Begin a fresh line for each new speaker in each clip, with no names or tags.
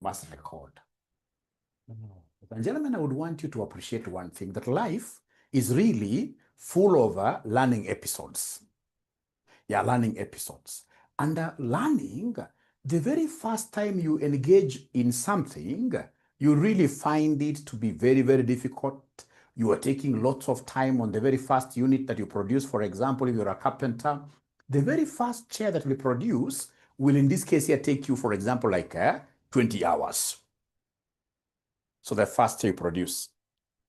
must record. And gentlemen, I would want you to appreciate one thing, that life is really full of learning episodes. Yeah, learning episodes. And learning, the very first time you engage in something, you really find it to be very, very difficult. You are taking lots of time on the very first unit that you produce. For example, if you're a carpenter, the very first chair that we produce will, in this case here, take you, for example, like 20 hours. So the first chair you produce,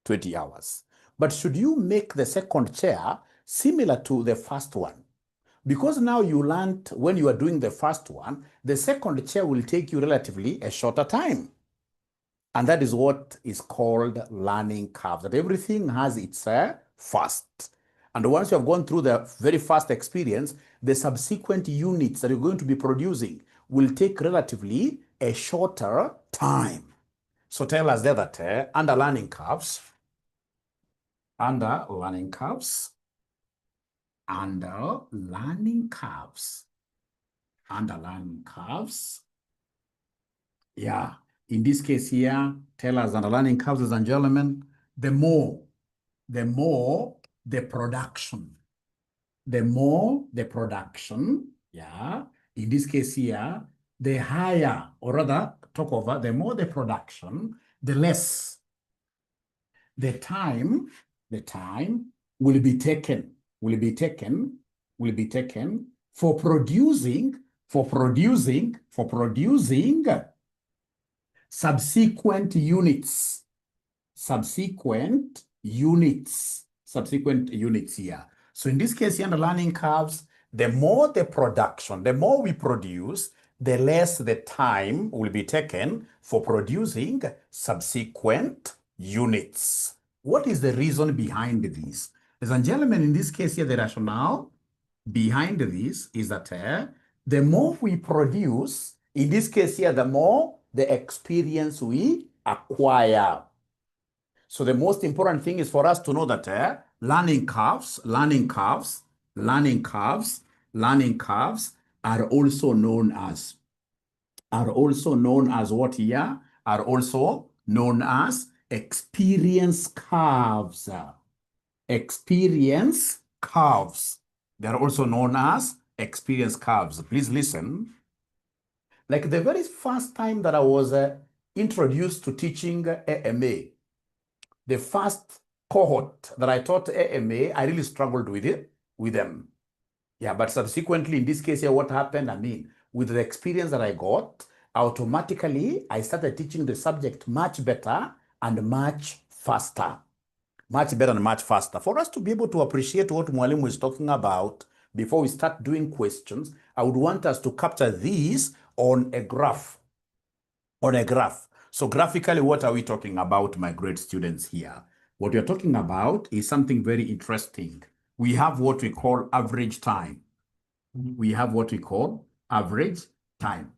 20 hours. But should you make the second chair similar to the first one, because now you learned when you are doing the first one, the second chair will take you relatively a shorter time. And that is what is called learning curve, that everything has its first. And once you have gone through the very first experience, the subsequent units that you're going to be producing will take relatively a shorter time. So tell us there that under learning curves, yeah, in this case here, tell us under learning curves, ladies and gentlemen, the more the production, yeah, in this case here, the higher, or rather, talk over, the more the production, the less the time will be taken for producing subsequent units here. So in this case, here, the learning curves, the more the production, the more we produce, the less the time will be taken for producing subsequent units. What is the reason behind this? Ladies and gentlemen, in this case here, the rationale behind this is that the more we produce, in this case here, the more the experience we acquire. So the most important thing is for us to know that learning curves are also known as what here? Are also known as experience curves. Experience curves. They are also known as experience curves. Please listen. Like the very first time that I was introduced to teaching 𝒂𝒂𝒐, the first cohort that I taught 𝒂𝒂𝒐, I really struggled with them. Yeah, but subsequently, in this case here, what happened? I mean, with the experience that I got, automatically, I started teaching the subject much better and much faster. Much better and much faster. For us to be able to appreciate what Mwalimu is talking about, before we start doing questions, I would want us to capture these on a graph. So graphically, what are we talking about, my great students here? What we're talking about is something very interesting. We have what we call average time. We have what we call average time.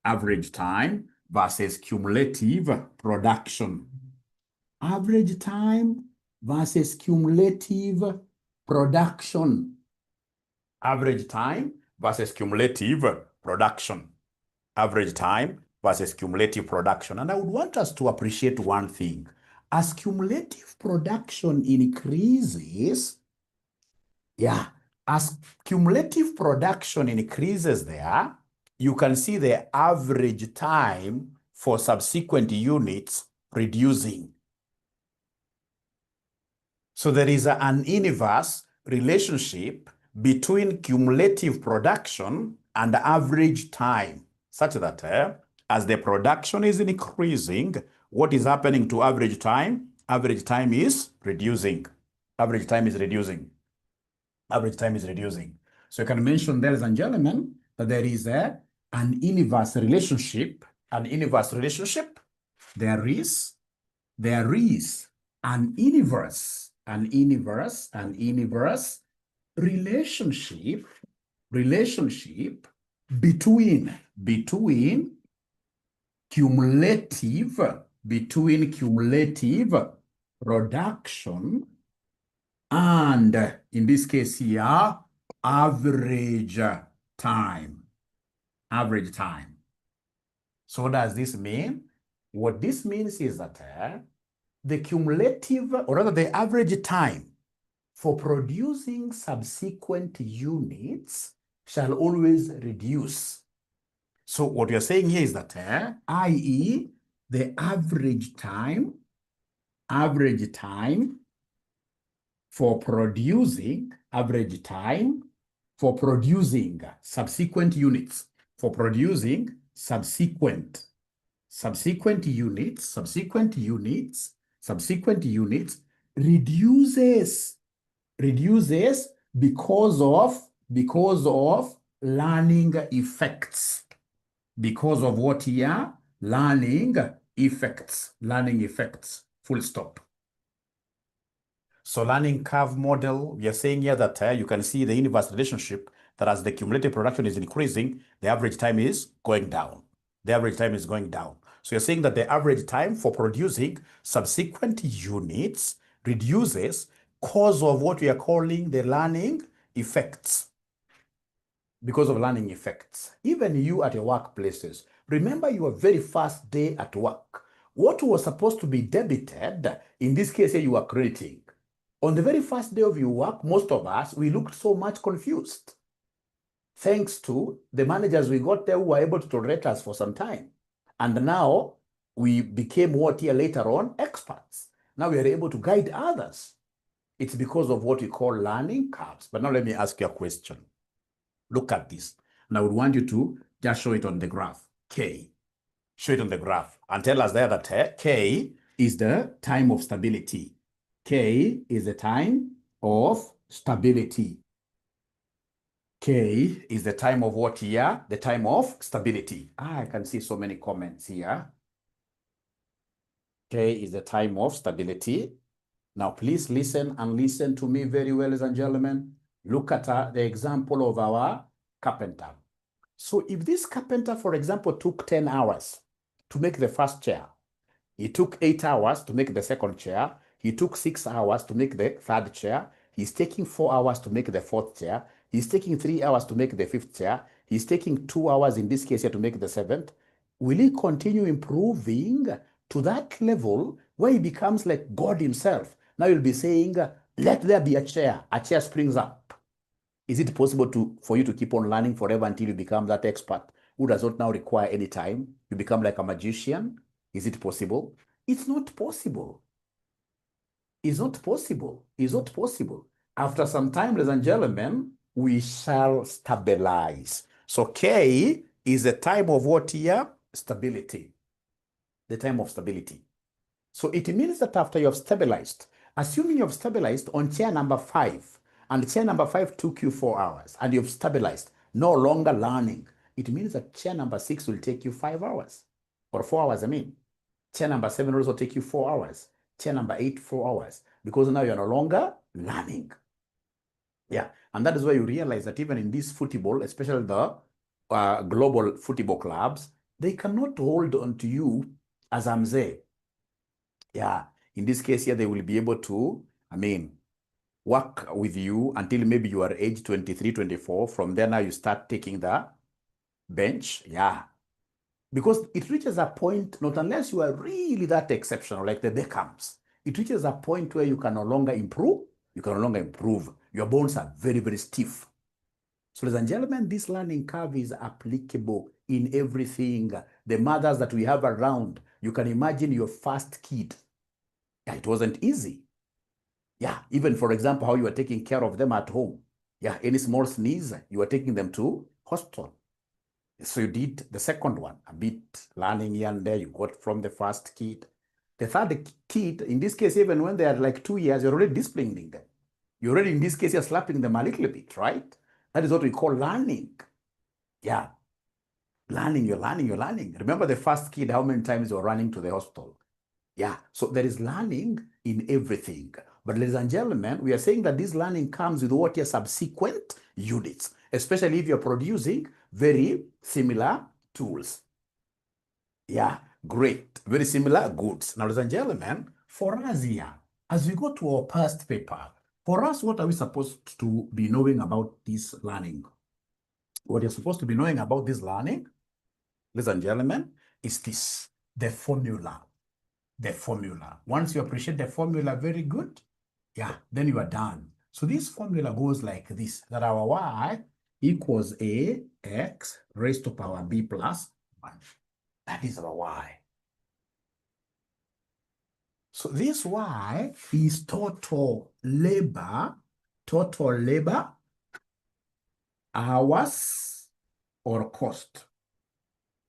Average time versus cumulative production. Average time versus cumulative production. Average time versus cumulative production. Average time versus cumulative production. And I would want us to appreciate one thing. As cumulative production increases, as cumulative production increases there, you can see the average time for subsequent units reducing. So there is an inverse relationship between cumulative production and average time, such that as the production is increasing, what is happening to average time? Average time is reducing. Average time is reducing. So you can mention, ladies and gentlemen, that there is an inverse relationship. There is an inverse relationship between cumulative production and, in this case here, average time. Average time. So what does this mean? What this means is that the cumulative, or rather the average time for producing subsequent units shall always reduce. So what you're saying here is that, i.e., the average time for producing, subsequent units, subsequent units reduces because of learning effects. Because of what here? Learning effects, full stop. So learning curve model, we are saying here that you can see the inverse relationship, that as the cumulative production is increasing, the average time is going down. So you're saying that the average time for producing subsequent units reduces because of what we are calling the learning effects. Because of learning effects. Even you at your workplaces, remember your very first day at work. What was supposed to be debited, in this case here you are crediting. On the very first day of your work, most of us, we looked so much confused. Thanks to the managers we got there who were able to tolerate us for some time. And now we became what here later on? Experts. Now we are able to guide others. It's because of what we call learning curves. But now let me ask you a question. Look at this. And I would want you to just show it on the graph, K. Show it on the graph and tell us there that K is the time of stability. K is the time of stability. K is the time of what here? The time of stability. I can see so many comments here. K is the time of stability. Now, please listen and listen to me very well, ladies and gentlemen. Look at the example of our carpenter. So if this carpenter, for example, took 10 hours to make the first chair, he took 8 hours to make the second chair, he took 6 hours to make the third chair, he's taking 4 hours to make the fourth chair, he's taking 3 hours to make the fifth chair, he's taking 2 hours in this case here to make the seventh, will he continue improving to that level where he becomes like God himself? Now you'll be saying, let there be a chair springs up. Is it possible for you to keep on learning forever until you become that expert who does not now require any time? You become like a magician? Is it possible? It's not possible. It's not possible. It's not possible. After some time, ladies and gentlemen, we shall stabilize. So K is the time of what here? Stability. The time of stability. So it means that after you have stabilized, assuming you have stabilized on chair number 5, and chair number 5 took you 4 hours, and you've stabilized, no longer learning, it means that chair number 6 will take you 5 hours, or 4 hours, I mean. Chair number 7 will also take you 4 hours. Chair number 8, 4 hours, because now you're no longer learning. Yeah, and that is why you realize that even in this football, especially the global football clubs, they cannot hold on to you as 𝒏𝒄𝒃. Yeah, in this case here, they will be able to, work with you until maybe you are age 23, 24. From there now you start taking the bench. Yeah, because it reaches a point, not unless you are really that exceptional, like the 𝒏𝒂𝒃𝒻s, it reaches a point where you can no longer improve. Your bones are very, very stiff. So, ladies and gentlemen, this learning curve is applicable in everything. The mothers that we have around, you can imagine your first kid. Yeah, it wasn't easy. Yeah, even for example, how you are taking care of them at home. Yeah, any small sneeze, you are taking them to hospital. So you did the second one, a bit learning here and there, you got from the first kid. The third kid, in this case, even when they are like 2 years, you're already disciplining them. You're already, in this case, you're slapping them a little bit, right? That is what we call learning. Yeah. Learning, you're learning. Remember the first kid, how many times you're running to the hospital? Yeah. So there is learning in everything. But ladies and gentlemen, we are saying that this learning comes with what are subsequent units, especially if you're producing very similar tools. Yeah, great. Very similar goods. Now, ladies and gentlemen, for us here, as we go to our past paper, for us, what are we supposed to be knowing about this learning? What you're supposed to be knowing about this learning, ladies and gentlemen, is this, the formula. The formula. Once you appreciate the formula very good, yeah, then you are done. So this formula goes like this, that our y equals ax raised to power b plus 1. That is our y. So this y is total labor hours or cost.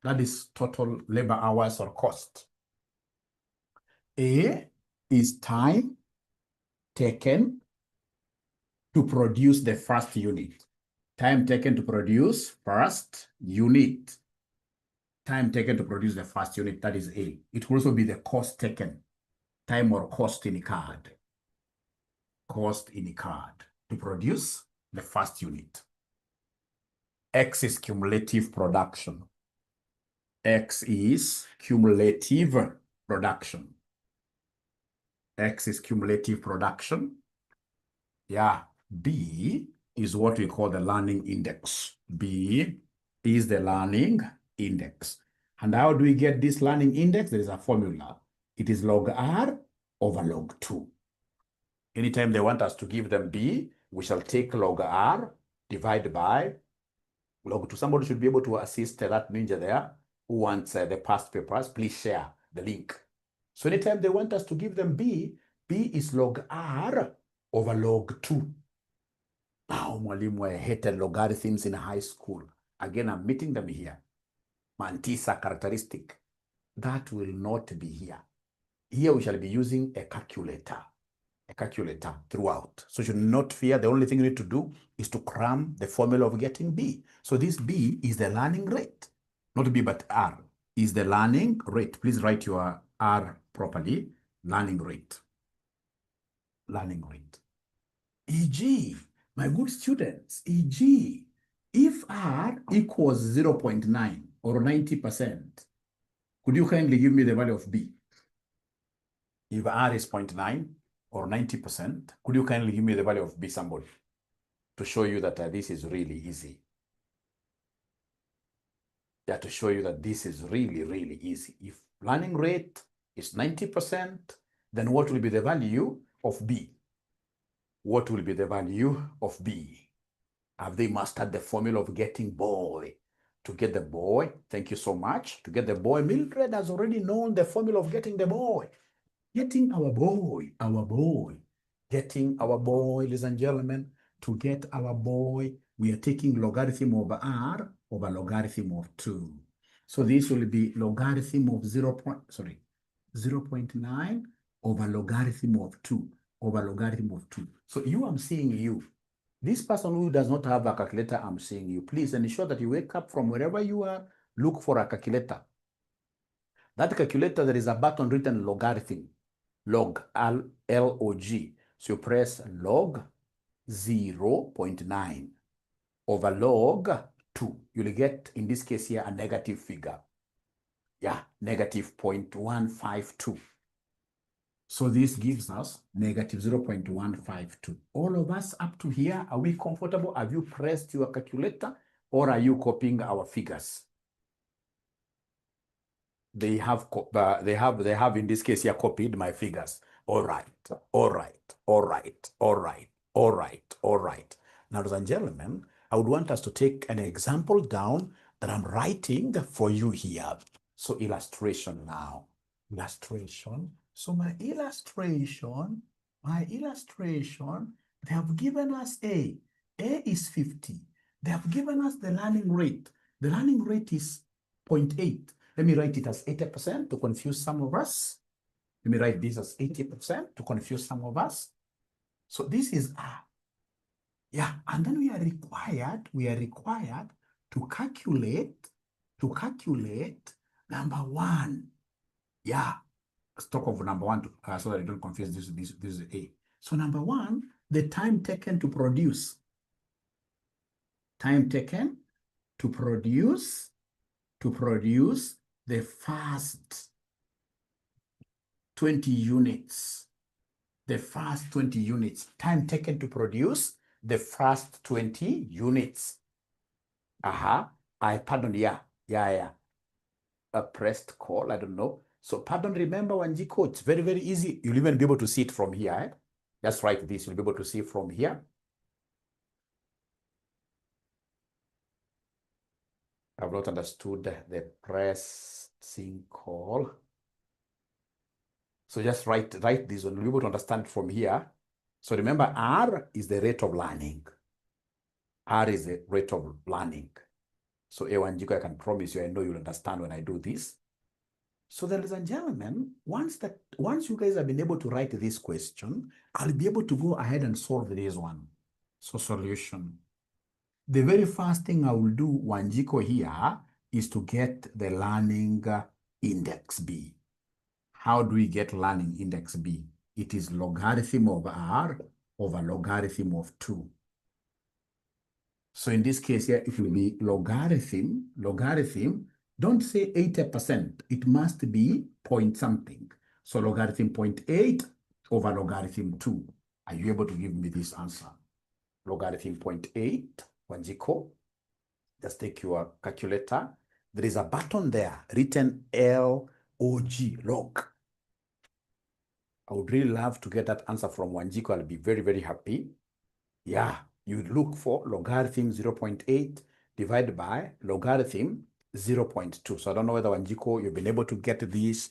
That is total labor hours or cost. A is time taken to produce the first unit. Time taken to produce first unit. Time taken to produce the first unit, that is A. It will also be the cost taken. Time or cost incurred. Cost incurred to produce the first unit. X is cumulative production. X is cumulative production. X is cumulative production. Yeah. B is what we call the learning index. B is the learning index. And how do we get this learning index? There is a formula. It is log R over log 2. Anytime they want us to give them B, we shall take log R divided by log 2. Somebody should be able to assist that ninja there who wants the past papers. Please share the link. So anytime they want us to give them B, B is log R over log 2. Now, mwalimu, I hated logarithms in high school. Again, I'm meeting them here. Mantisa characteristic. That will not be here. Here we shall be using a calculator throughout. So you should not fear. The only thing you need to do is to cram the formula of getting B. So this B is the learning rate. Not B, but R is the learning rate. Please write your R properly. Learning rate. Learning rate. E.g., my good students, e.g., if R equals 0.9 or 90%, could you kindly give me the value of B? If R is 0.9 or 90%, could you kindly give me the value of B, somebody, to show you that this is really easy? Yeah, to show you that this is really, really easy. If learning rate is 90%, then what will be the value of B? What will be the value of B? Have they mastered the formula of getting boy? To get the boy, thank you so much. To get the boy, Mildred has already known the formula of getting the boy. Getting our boy. Getting our boy, ladies and gentlemen. To get our boy, we are taking logarithm over R over logarithm of 2. So this will be logarithm of 0.9 over logarithm of 2 over logarithm of 2. So you, I'm seeing you. This person who does not have a calculator, I'm seeing you. Please ensure that you wake up from wherever you are, look for a calculator. That calculator, there is a button written logarithm, log, L-O-G. So you press log 0.9 over log 2. You'll get, in this case here, a negative figure. Yeah, negative 0.152. So this gives us negative 0.152. All of us up to here, are we comfortable? Have you pressed your calculator or are you copying our figures? They have in this case here copied my figures. All right. Now, ladies and gentlemen, I would want us to take an example down that I'm writing for you here. So illustration now. Illustration. So my illustration, they have given us A. A is 50. They have given us the learning rate. The learning rate is 0.8. Let me write it as 80% to confuse some of us. Let me write this as 80% to confuse some of us. So this is R. Yeah, and then we are required to calculate number 1. Yeah, let's talk of number 1 so that I don't confuse this is A. So number 1, the time taken to produce. Time taken to produce the first 20 units. The first 20 units. Time taken to produce the first 20 units. Pardon, yeah. A pressed call, I don't know. So pardon, remember Wanjiko, it's very, very easy. You'll even be able to see it from here. Eh? Just write this, you'll be able to see from here. I've not understood the pressing call. So just write this one, you'll be able to understand from here. So remember, R is the rate of learning. R is the rate of learning. So Wanjiko, I can promise you, I know you'll understand when I do this. So ladies and gentlemen, once you guys have been able to write this question, I'll be able to go ahead and solve this one. So solution. The very first thing I will do, Wanjiko, here is to get the learning index B. How do we get learning index B? It is logarithm of R over logarithm of 2. So in this case here, it will be logarithm, don't say 80%. It must be point something. So logarithm 0.8 over logarithm 2. Are you able to give me this answer? Logarithm 0.8, Wanjiko. Just take your calculator. There is a button there written log, log. I would really love to get that answer from Wanjiko. I'll be very, very happy. Yeah, you look for logarithm 0.8 divided by logarithm 0.2. So I don't know whether Wanjiko, you've been able to get this.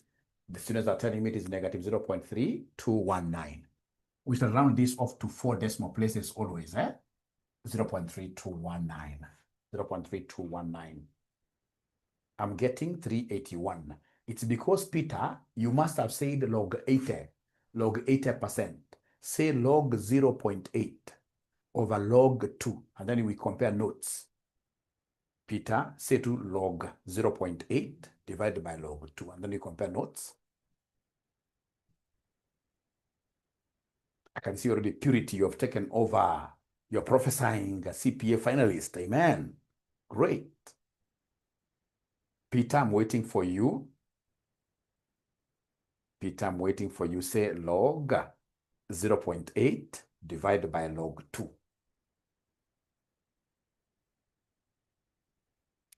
The students are telling me it is negative 0.3219. We shall round this off to 4 decimal places always, 0.3219. 0.3219. I'm getting 381. It's because, Peter, you must have said log 80%. Say log 0.8 over log 2, and then we compare notes. Peter, say to log 0.8 divided by log 2, and then we compare notes. I can see already Purity, you have taken over. You're prophesying a CPA finalist. Amen. Great. Peter, I'm waiting for you. Peter, I'm waiting for you. Say log 0.8 divided by log 2.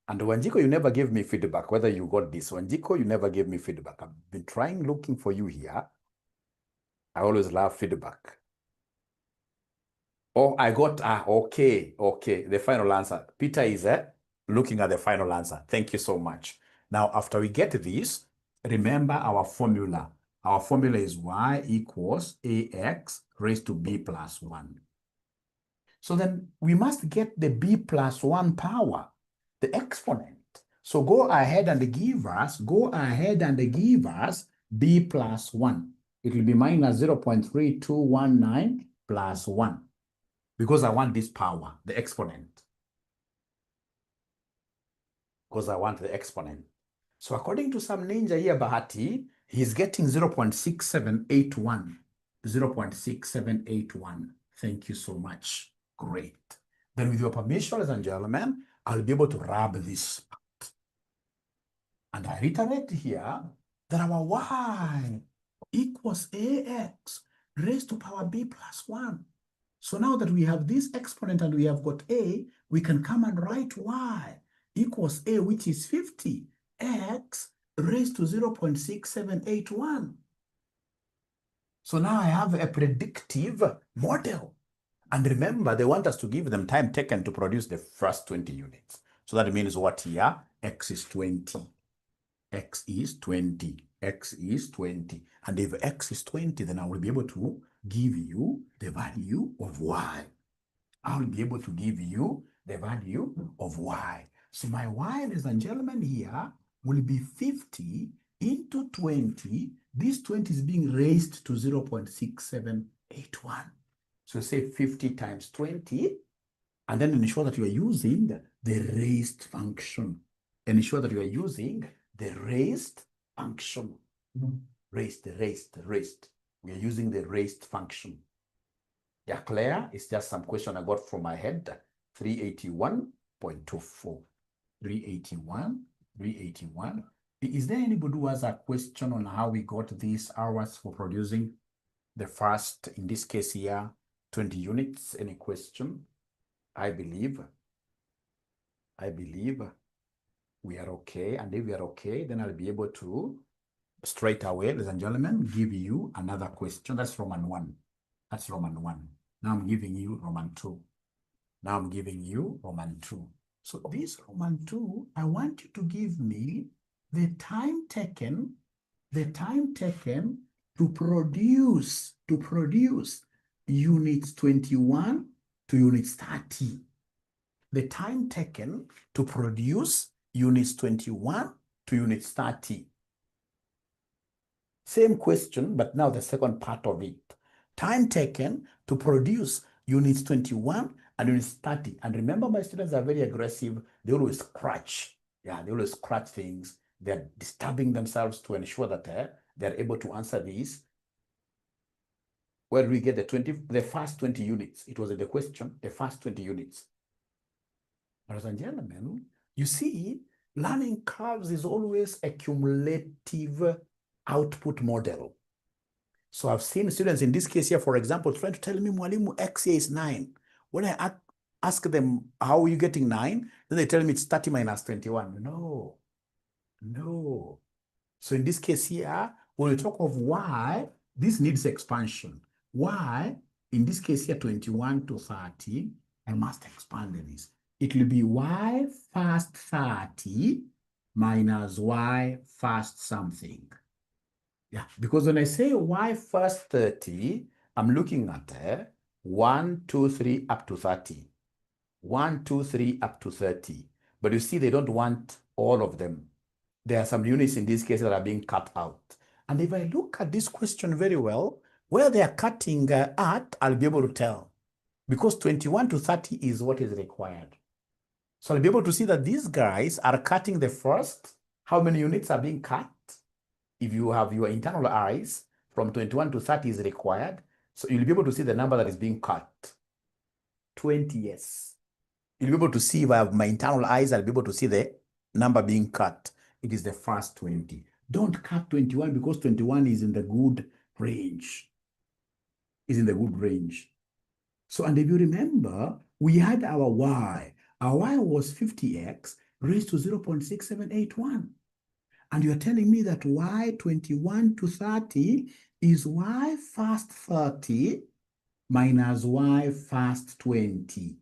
And Wanjiko, you never gave me feedback, whether you got this. Wanjiko, you never gave me feedback. I've been looking for you here. I always love feedback. Oh, I got, okay. The final answer. Peter is looking at the final answer. Thank you so much. Now, after we get this, remember our formula. Our formula is y equals ax raised to b plus 1. So then we must get the b plus 1 power, the exponent. So go ahead and give us b plus 1. It will be minus 0.3219 plus 1. Because I want this power, the exponent. Because I want the exponent. So according to some ninja here, Bahati, he's getting 0.6781. 0.6781. Thank you so much. Great. Then with your permission, ladies and gentlemen, I'll be able to rub this part. And I reiterate here that our y equals ax raised to power b plus 1. So now that we have this exponent and we have got a, we can come and write y equals a, which is 50, x raised to 0.6781. So now I have a predictive model. And remember, they want us to give them time taken to produce the first 20 units. So that means what here? X is 20. X is 20. X is 20. And if X is 20, then I will be able to give you the value of Y. I will be able to give you the value of Y. So my Y, ladies and gentlemen, here will be 50 into 20. This 20 is being raised to 0.6781. So say 50 times 20, and then ensure that you are using the raised function. Ensure that you are using the raised function. Raised. We are using the raised function. Yeah, Claire, it's just some question I got from my head. 381.24. 381. Is there anybody who has a question on how we got these hours for producing the first, in this case here, 20 units? Any question? I believe. I believe we are okay. And if we are okay, then I'll be able to straight away, ladies and gentlemen, give you another question. That's Roman 1. That's Roman 1. Now I'm giving you Roman 2. Now I'm giving you Roman 2. So this Roman 2, I want you to give me the time taken to produce units 21 to units 30. The time taken to produce units 21 to units 30. Same question, but now the second part of it. Time taken to produce units 21 and units 30. And remember, my students are very aggressive. They always scratch. Yeah, they always scratch things. They're disturbing themselves to ensure that they're able to answer these. Where do we get the first 20 units? It was in the question, the first 20 units. Ladies and gentlemen, you see, learning curves is always a cumulative output model. So I've seen students in this case here, for example, trying to tell me, Mwalimu, X here is 9. When I ask them, how are you getting 9? Then they tell me it's 30 minus 21. No. So in this case here, when we talk of Y, this needs expansion. Y, in this case here, 21 to 30, I must expand this. It will be Y first 30 minus Y first something. Yeah, because when I say Y first 30, I'm looking at 1, 2, 3 up to 30. 1, 2, 3 up to 30. But you see, they don't want all of them. There are some units in this case that are being cut out. And if I look at this question very well, where they are cutting at, I'll be able to tell. Because 21 to 30 is what is required. So I'll be able to see that these guys are cutting the first. How many units are being cut? If you have your internal eyes, from 21 to 30 is required. So you'll be able to see the number that is being cut. 20, yes. You'll be able to see, if I have my internal eyes, I'll be able to see the number being cut. It is the first 20. Don't cut 21 because 21 is in the good range. Is in the good range. So, and if you remember, we had our Y. Our Y was 50x raised to 0.6781. And you're telling me that Y 21 to 30 is Y first 30 minus Y first 20.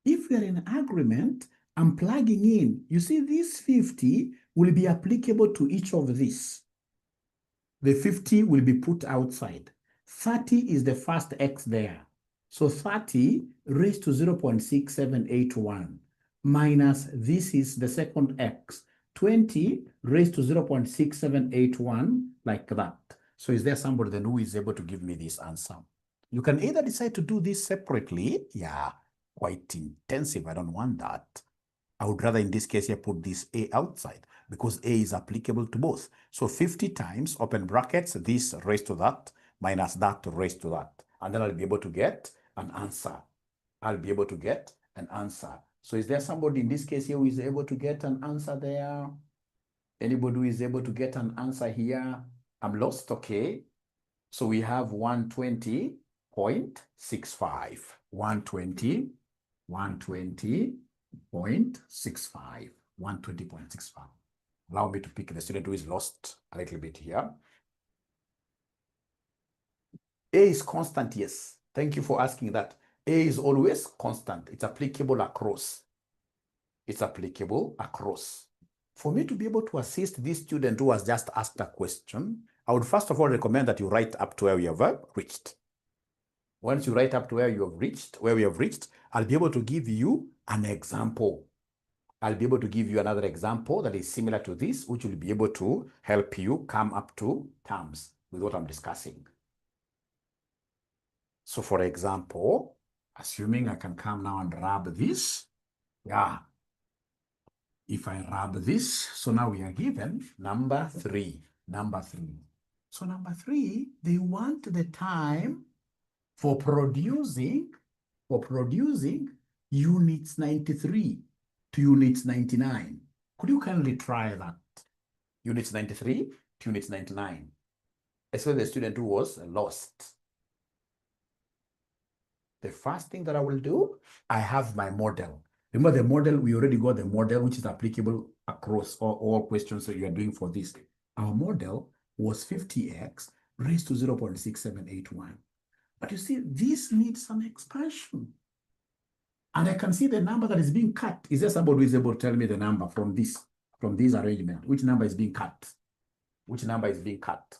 If we are in agreement, I'm plugging in. You see, this 50 will be applicable to each of these. The 50 will be put outside. 30 is the first X there. So 30 raised to 0.6781 minus this is the second X. 20 raised to 0.6781 like that. So is there somebody then who is able to give me this answer? You can either decide to do this separately. Yeah, quite intensive. I don't want that. I would rather in this case here put this A outside because A is applicable to both. So 50 times, open brackets, this raised to that minus that raised to that. And then I'll be able to get an answer. I'll be able to get an answer. So is there somebody in this case here who is able to get an answer there? Anybody who is able to get an answer here? I'm lost, okay. So we have 120.65. 120.65. 120.65. Allow me to pick the student who is lost a little bit here. A is constant, yes. Thank you for asking that. A is always constant. It's applicable across. It's applicable across. For me to be able to assist this student who has just asked a question, I would first of all recommend that you write up to where you have reached. Once you write up to where we have reached, I'll be able to give you an example. I'll be able to give you another example that is similar to this, which will be able to help you come up to terms with what I'm discussing. So for example, assuming I can come now and rub this, yeah. If I rub this, so now we are given number 3. So number 3, they want the time for producing units 93 to units 99. Could you kindly try that? Units 93 to units 99. Especially the student who was lost. The first thing that I will do, I have my model. Remember the model, we already got the model, which is applicable across all questions that you are doing for this. Our model was 50x raised to 0.6781. But you see, this needs some expansion. And I can see the number that is being cut. Is there somebody who is able to tell me the number from this arrangement? Which number is being cut? Which number is being cut?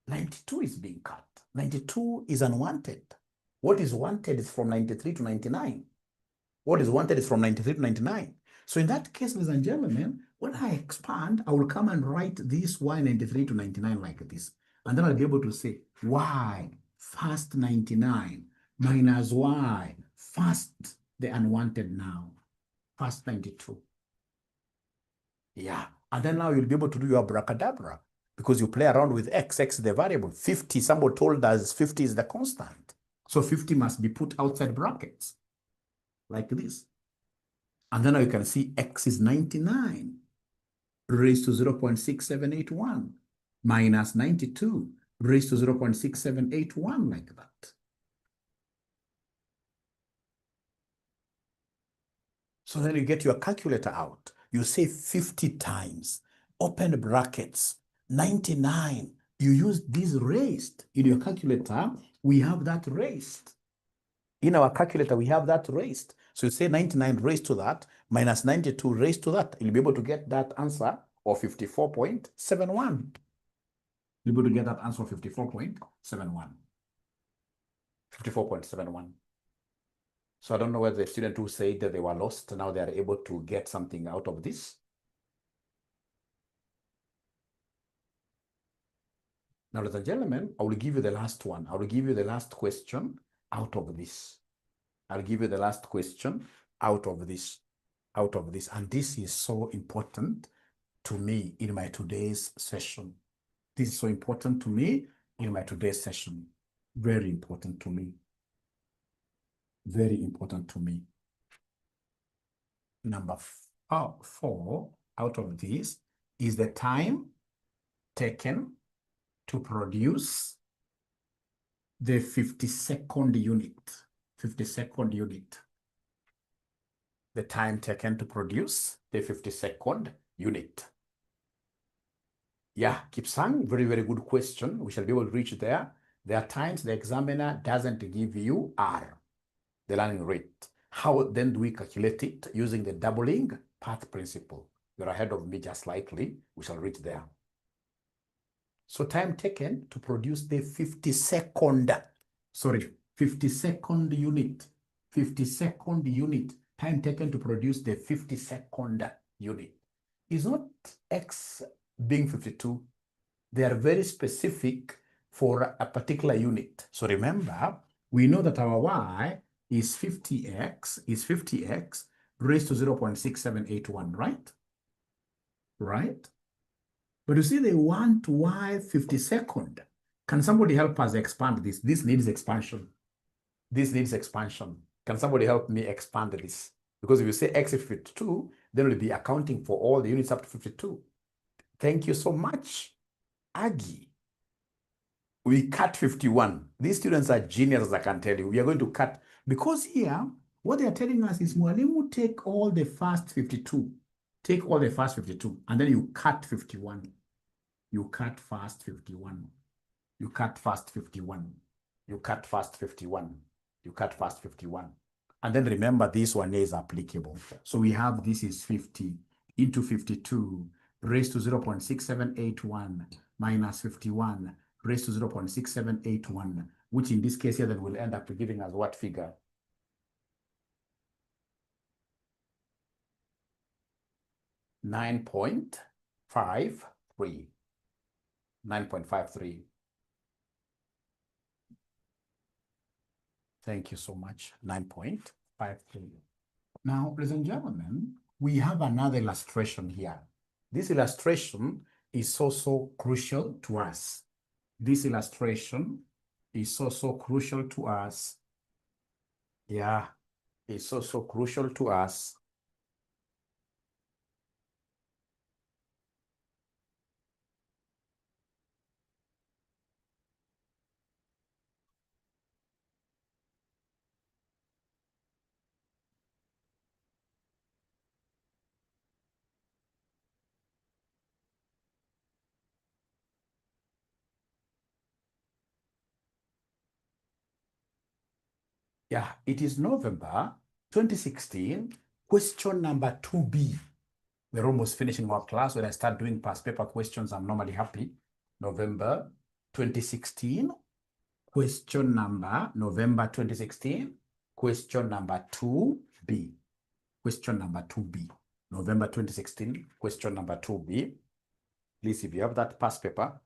92 is being cut. 92 is unwanted. What is wanted is from 93 to 99. What is wanted is from 93 to 99. So in that case, ladies and gentlemen, when I expand, I will come and write this y 93 to 99 like this. And then I'll be able to say y first 99 minus y first the unwanted now, first 92. Yeah. And then now you'll be able to do your abracadabra because you play around with x is the variable. 50, somebody told us 50 is the constant. So 50 must be put outside brackets like this. And then now you can see x is 99 raised to 0.6781 minus 92 raised to 0.6781 like that. So then you get your calculator out. You say 50 times, open brackets, 99. You use this raised. In your calculator, we have that raised. In our calculator, we have that raised. So you say 99 raised to that, minus 92 raised to that. You'll be able to get that answer of 54.71. You'll be able to get that answer of 54.71. 54.71. So I don't know whether the student who said that they were lost, now they are able to get something out of this. Now, ladies and gentlemen, I will give you the last one. I will give you the last question out of this. I'll give you the last question out of this. And this is so important to me in my today's session. This is so important to me in my today's session. Very important to me. Very important to me. Number 4 out of this is the time taken to produce the 52nd unit. 52nd unit. The time taken to produce the 52nd unit. Yeah, 𝒃𝒑, very, very good question. We shall be able to reach there. There are times the examiner doesn't give you R, the learning rate. How then do we calculate it? Using the doubling path principle. You're ahead of me just slightly. We shall reach there. So time taken to produce the 52nd unit. 52nd unit. Time taken to produce the 52nd unit. Is not X being 52. They are very specific for a particular unit. So remember, we know that our Y is 50x raised to 0.6781, right? Right? But you see, they want Y 52nd. Can somebody help us expand this? This needs expansion. This needs expansion. Can somebody help me expand this? Because if you say X is 52, then we'll be accounting for all the units up to 52. Thank you so much, Aggie. We cut 51. These students are geniuses, I can tell you. We are going to cut, because here, what they are telling us is, Mwalimu, take all the first 52. Take all the first 52, and then you cut 51. You cut first 51. You cut first 51. You cut first 51. You cut first 51. And then remember, this one is applicable. So we have this is 50 into 52 raised to 0.6781 minus 51 raised to 0.6781, which in this case here then will end up giving us what figure? $9.53. 9.53. Thank you so much. 9.53. Now, ladies and gentlemen, we have another illustration here. This illustration is so crucial to us. This illustration is so crucial to us. Yeah, it's so crucial to us. Yeah, it is November 2016, question number 2B. We're almost finishing our class. When I start doing past paper questions, I'm normally happy. November 2016, question number, November 2016, question number 2B. Question number 2B. November 2016, question number 2B. Please, if you have that past paper.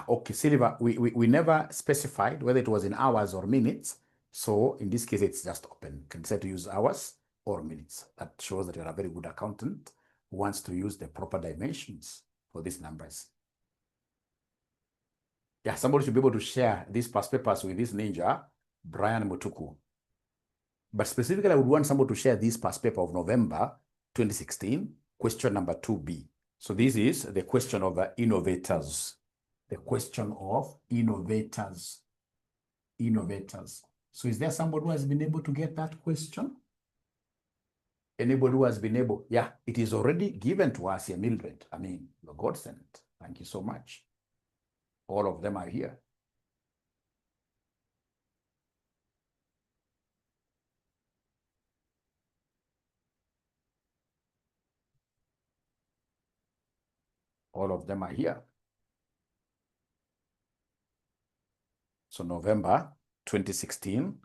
Okay, Silver, we never specified whether it was in hours or minutes. So in this case, it's just open. You can decide to use hours or minutes. That shows that you're a very good accountant who wants to use the proper dimensions for these numbers. Yeah, somebody should be able to share these past papers with this ninja, Brian Mutuku. But specifically, I would want somebody to share this past paper of November 2016, question number 2B. So this is the question of innovators. The question of innovators. Innovators. So is there somebody who has been able to get that question? Anybody who has been able? Yeah, it is already given to us here, Mildred. I mean, you're godsend. Thank you so much. All of them are here. All of them are here. So November 2016,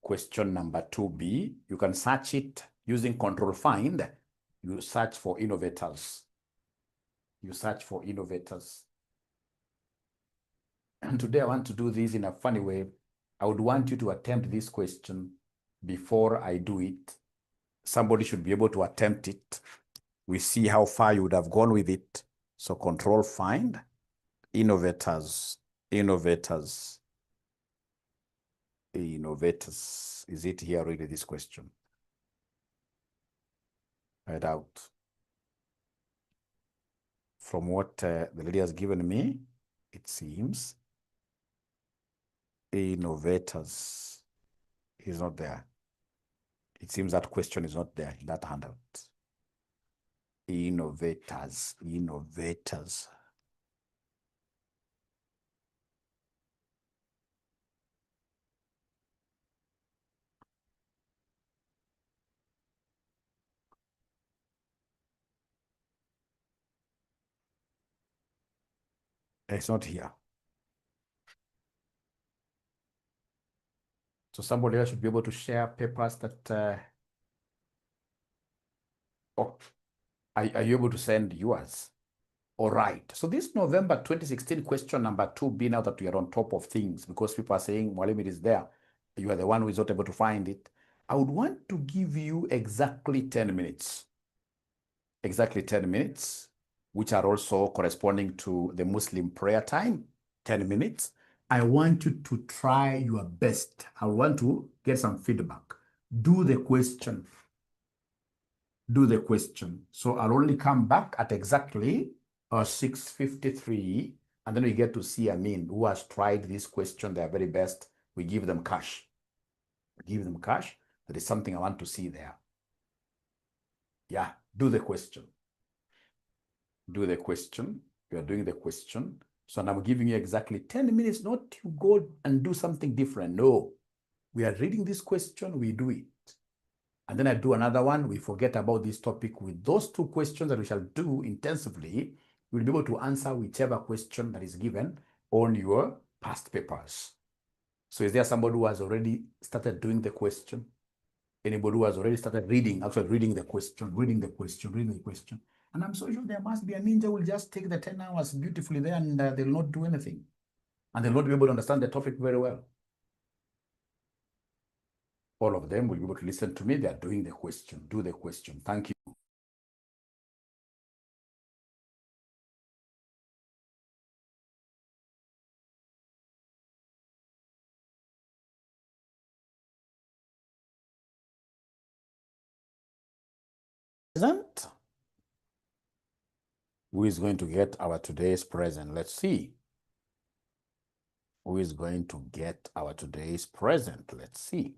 question number 2B. You can search it using control find. You search for innovators. You search for innovators. And today I want to do this in a funny way. I would want you to attempt this question before I do it. Somebody should be able to attempt it. We see how far you would have gone with it. So control find, innovators, innovators, innovators. Is it here really, this question? Right out. From what the lady has given me, it seems innovators is not there. It seems that question is not there in that handout. Innovators, innovators. It's not here. So somebody else should be able to share papers that, oh, are you able to send yours? All right. So this November 2016 question number 2B, now that we are on top of things, because people are saying, Mwalimu, it is there. You are the one who is not able to find it. I would want to give you exactly 10 minutes. Exactly 10 minutes, which are also corresponding to the Muslim prayer time, 10 minutes. I want you to try your best. I want to get some feedback. Do the question. Do the question. So I'll only come back at exactly 6:53, and then we get to see Amin, who has tried this question their very best. We give them cash. Give them cash. There is something I want to see there. Yeah, do the question. Do the question. You are doing the question. So now I'm giving you exactly 10 minutes, not to go and do something different. No, we are reading this question, we do it. And then I do another one, we forget about this topic. With those two questions that we shall do intensively, you'll be able to answer whichever question that is given on your past papers. So is there somebody who has already started doing the question? Anybody who has already started reading, actually reading the question, reading the question, reading the question? And I'm so sure there must be a ninja who will just take the 10 hours beautifully there and they'll not do anything. And they'll not be able to understand the topic very well. All of them will be able to listen to me. They are doing the question. Do the question. Thank you. Present. Who is going to get our today's present? Let's see. Who is going to get our today's present? Let's see.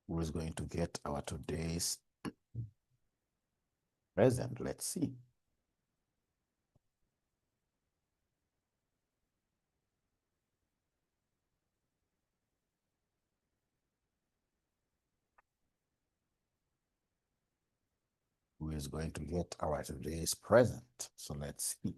Who is going to get our today's present? Let's see. who is going to get our today's present. So let's see.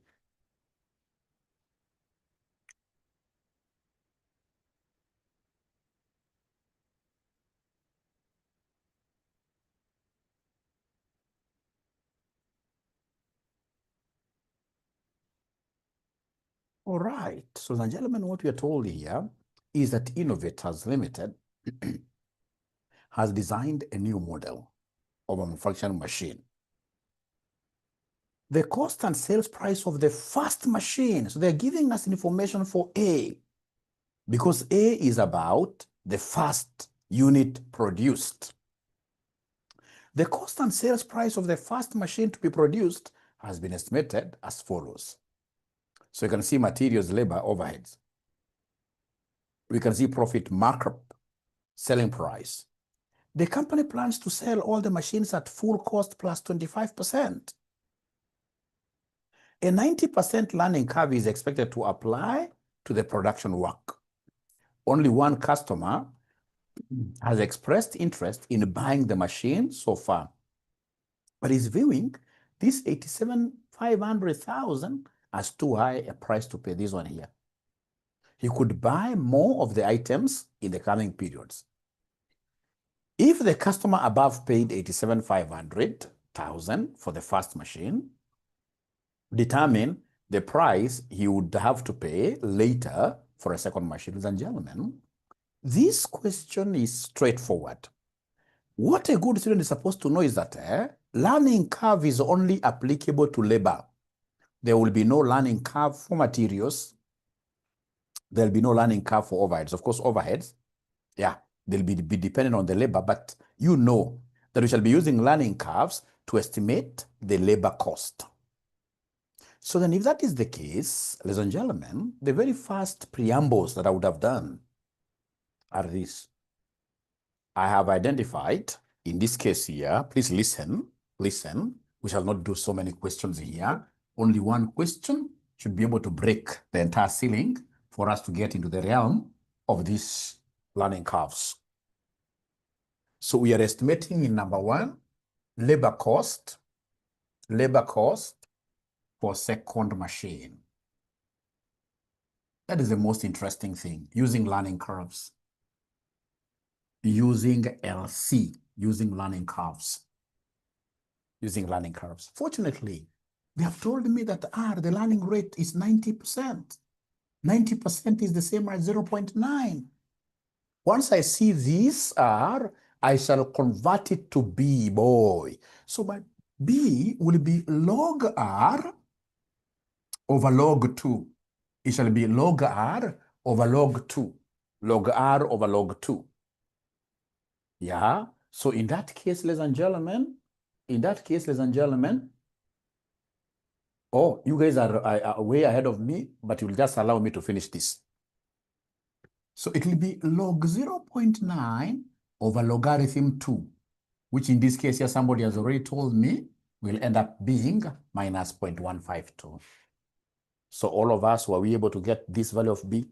All right. So, ladies and gentlemen, what we are told here is that Innovators Limited has designed a new model of a manufacturing machine. The cost and sales price of the first machine. So they're giving us information for A, because A is about the first unit produced. The cost and sales price of the first machine to be produced has been estimated as follows. So you can see materials, labor, overheads. We can see profit markup, selling price. The company plans to sell all the machines at full cost plus 25%. A 90% learning curve is expected to apply to the production work. Only one customer has expressed interest in buying the machine so far, but is viewing this 87,500,000 as too high a price to pay. This one here. He could buy more of the items in the coming periods. If the customer above paid 87,500,000 for the first machine, determine the price he would have to pay later for a second machine. Ladies and gentlemen, this question is straightforward. What a good student is supposed to know is that learning curve is only applicable to labor. There will be no learning curve for materials. There will be no learning curve for overheads. Of course, overheads, yeah, they'll be dependent on the labor, but you know that we shall be using learning curves to estimate the labor cost. So then if that is the case, ladies and gentlemen, the very first preambles that I would have done are these. I have identified, in this case here, please listen, we shall not do so many questions here. Only one question should be able to break the entire ceiling for us to get into the realm of these learning curves. So we are estimating in number one, labor cost for second machine. That is the most interesting thing, using learning curves. Using LC, using learning curves. Fortunately, they have told me that the learning rate is 90%. 90% is the same as 0.9. Once I see this R, I shall convert it to B, boy. So my B will be log R over log 2. It shall be log R over log 2. Log R over log 2. Yeah. So in that case, ladies and gentlemen, oh, you guys are way ahead of me, but you'll just allow me to finish this. So it will be log 0.9 over logarithm 2, which in this case here, somebody has already told me, will end up being minus 0.152. So all of us, were we able to get this value of B?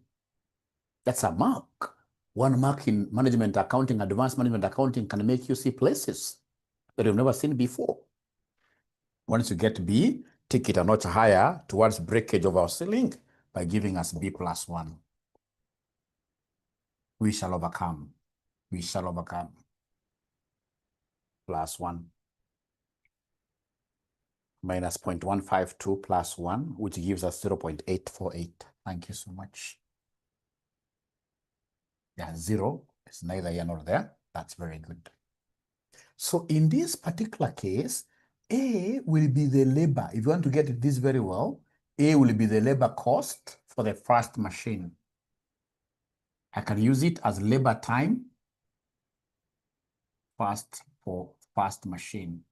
That's a mark. 1 mark in management accounting, advanced management accounting, can make you see places that you've never seen before. Once you get B, take it a notch higher towards breakage of our ceiling by giving us B plus 1. We shall overcome. Plus 1. Minus 0.152 plus 1, which gives us 0.848. Thank you so much. Yeah, 0 is neither here nor there. That's very good. So in this particular case, A will be the labor. If you want to get this very well, A will be the labor cost for the first machine. I can use it as labor time for first machine.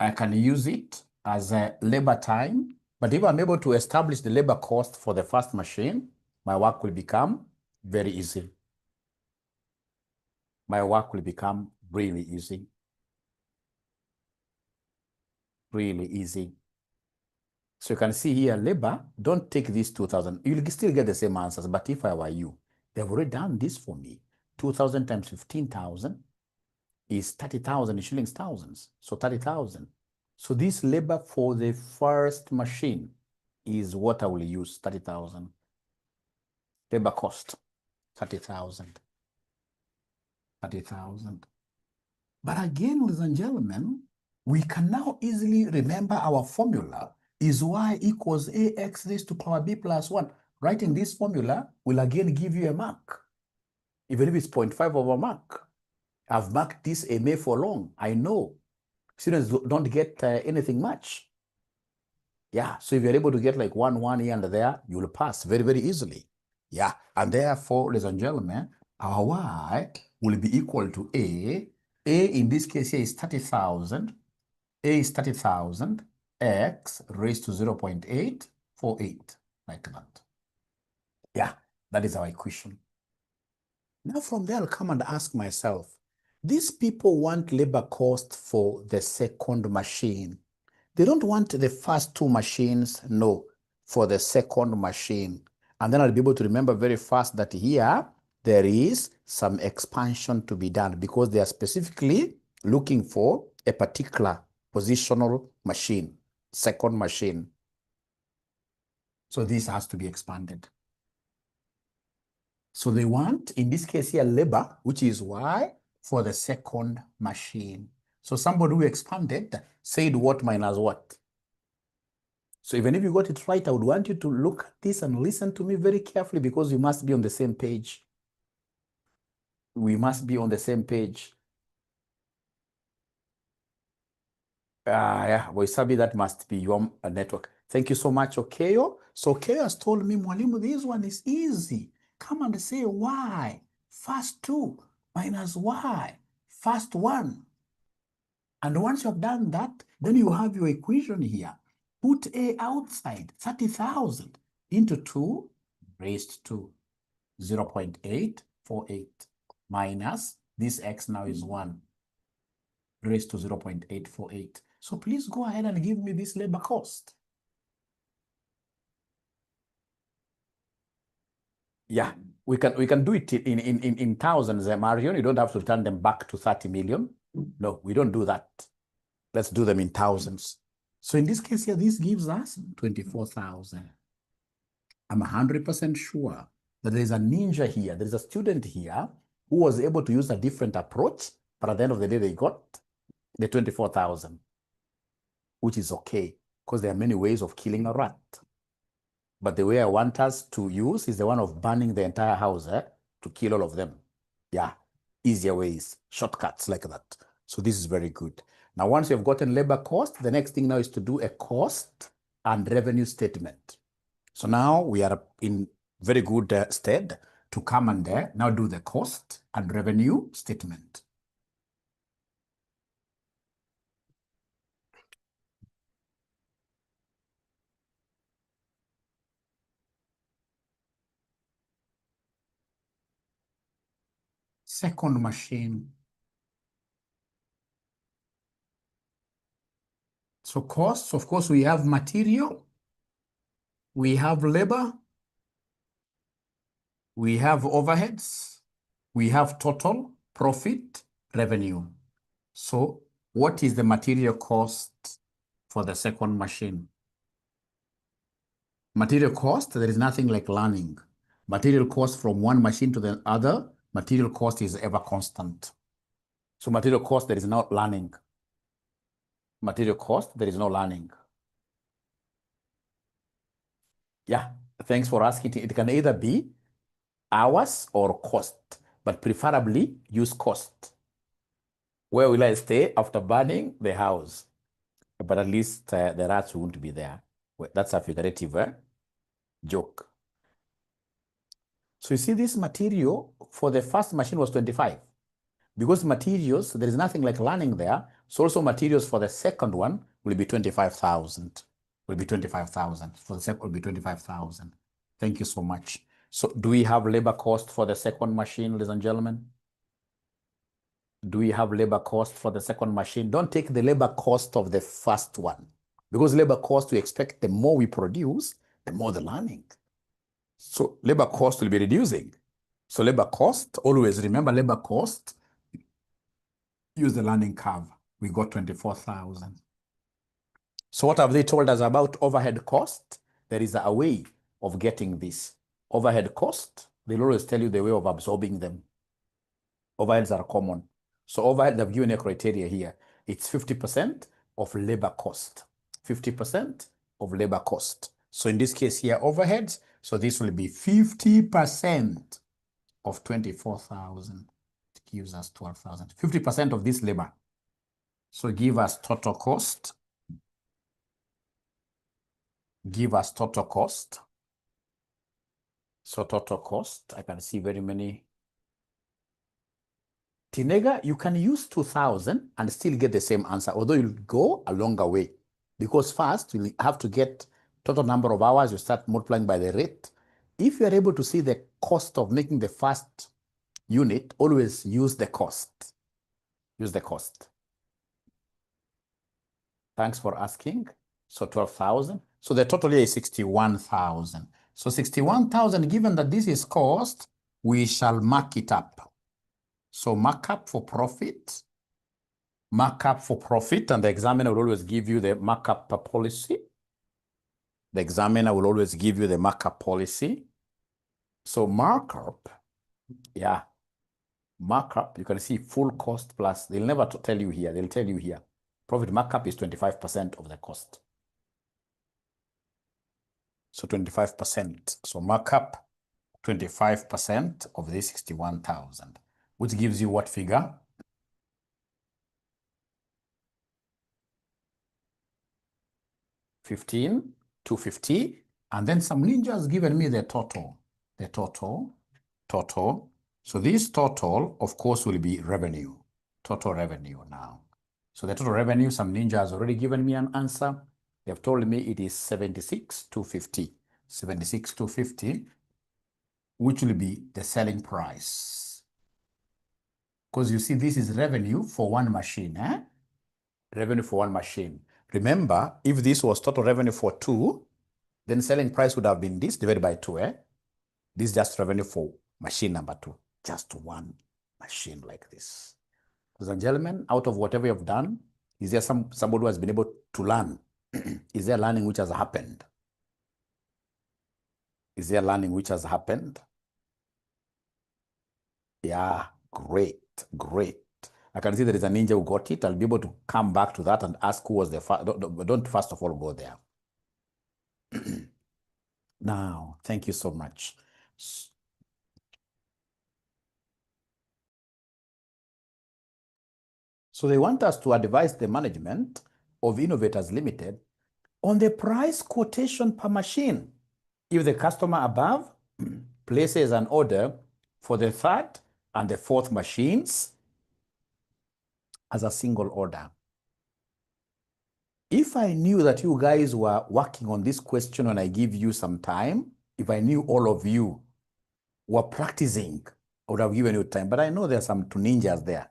I can use it as a labor time, but if I'm able to establish the labor cost for the first machine, my work will become very easy. My work will become really easy. Really easy. So you can see here, labor, don't take this 2,000. You'll still get the same answers, but if I were you, they've already done this for me. 2,000 times 15,000 is 30,000 shillings thousands. So 30,000. So this labor for the first machine is what I will use, 30,000. Labor cost, 30,000. 30,000. But again, ladies and gentlemen, we can now easily remember our formula is y equals ax raised to power b plus 1. Writing this formula will again give you a mark, even if it's 0.5 over mark. I've marked this MA for long. I know students don't get anything much. Yeah, so if you're able to get like 1 here and there, you'll pass very, very easily. Yeah, and therefore, ladies and gentlemen, our y will be equal to A. A in this case here is 30,000. A is 30,000. X raised to 0.848, like that. Yeah, that is our equation. Now from there, I'll come and ask myself, these people want labor cost for the second machine. They don't want the first two machines, no, for the second machine. And then I'll be able to remember very fast that here, there is some expansion to be done because they are specifically looking for a particular positional machine, second machine. So this has to be expanded. So they want, in this case here, labor, which is Y, for the second machine. So somebody who expanded said what minus what. So even if you got it right, I would want you to look at this and listen to me very carefully because you must be on the same page. We must be on the same page. Yeah, 𝗲𝒊𝘀𝘀𝗀𝗀, that must be your network. Thank you so much, Okeyo. So Okeyo has told me, Mwalimu, this one is easy. Come and say y, first 2 minus y, first 1. And once you have done that, then you have your equation here. Put A outside, 30,000 into 2 raised to 0.848 minus this x now is 1 raised to 0.848. So please go ahead and give me this labor cost. Yeah, we can do it in thousands, Marion. You don't have to turn them back to 30 million. No, we don't do that. Let's do them in thousands. So in this case here, this gives us 24,000. I'm 100% sure that there is a ninja here. There is a student here who was able to use a different approach, but at the end of the day, they got the 24,000, which is okay, because there are many ways of killing a rat. But the way I want us to use is the one of burning the entire house to kill all of them. Yeah, easier ways, shortcuts like that. So this is very good. Now, once you've gotten labor cost, the next thing now is to do a cost and revenue statement. So now we are in very good stead to come and now do the cost and revenue statement. Second machine. So costs, of course, we have material, we have labor, we have overheads, we have total profit, revenue. So what is the material cost for the second machine? Material cost, there is nothing like learning. Material cost from one machine to the other, material cost is ever constant. So material cost, there is no learning. Material cost, there is no learning. Yeah, thanks for asking. It can either be hours or cost, but preferably use cost. Where will I stay after burning the house? But at least the rats won't be there. Well, that's a figurative joke. So you see this material for the first machine was 25. Because materials, there is nothing like learning there. So also materials for the second one will be 25,000. Will be 25,000. For the second will be 25,000. Thank you so much. So do we have labor cost for the second machine, ladies and gentlemen? Do we have labor cost for the second machine? Don't take the labor cost of the first one. Because labor cost, we expect the more we produce, the more the learning. So labor cost will be reducing. So labor cost, always remember labor cost use the learning curve. We got 24,000. So what have they told us about overhead cost? There is a way of getting this. Overhead cost, they'll always tell you the way of absorbing them. Overheads are common. So overhead, they've given a criteria here. It's 50% of labor cost. 50% of labor cost. So in this case here, overheads, so this will be 50% of 24,000. It gives us 12,000. 50% of this labor. So give us total cost. Give us total cost. So total cost, I can see very many. Tinega, you can use 2,000 and still get the same answer, although you'll go a longer way. Because first, you'll have to get total number of hours, you start multiplying by the rate. If you're able to see the cost of making the first unit, always use the cost. Use the cost. Thanks for asking. So 12,000. So the total here is 61,000. So 61,000, given that this is cost, we shall mark it up. So markup for profit. Markup for profit, and the examiner will always give you the markup policy. The examiner will always give you the markup policy. So markup, yeah. Markup, you can see full cost plus, they'll never tell you here, they'll tell you here. Profit markup is 25% of the cost. So 25%. So markup, 25% of the 61,000, which gives you what figure? $15,250. And then some ninja has given me the total. The total. So this total, of course, will be revenue. Total revenue now. So the total revenue, some ninja has already given me an answer. They have told me it is 76,250. 76,250, which will be the selling price. Because you see, this is revenue for one machine. Revenue for one machine. Remember, if this was total revenue for 2, then selling price would have been this divided by 2. This is just revenue for machine number 2. Just one machine like this. Ladies and gentlemen, out of whatever you've done, is there somebody who has been able to learn? Is there learning which has happened? Is there learning which has happened? Yeah, great. I can see there is a ninja who got it. I'll be able to come back to that and ask who was the first. Don't first of all go there. Now, thank you so much. So they want us to advise the management of Innovators Limited on the price quotation per machine. If the customer above places an order for the 3rd and the 4th machines as a single order. If I knew that you guys were working on this question when I give you some time, if I knew all of you were practicing, I would have given you time. But I know there are some two ninjas there.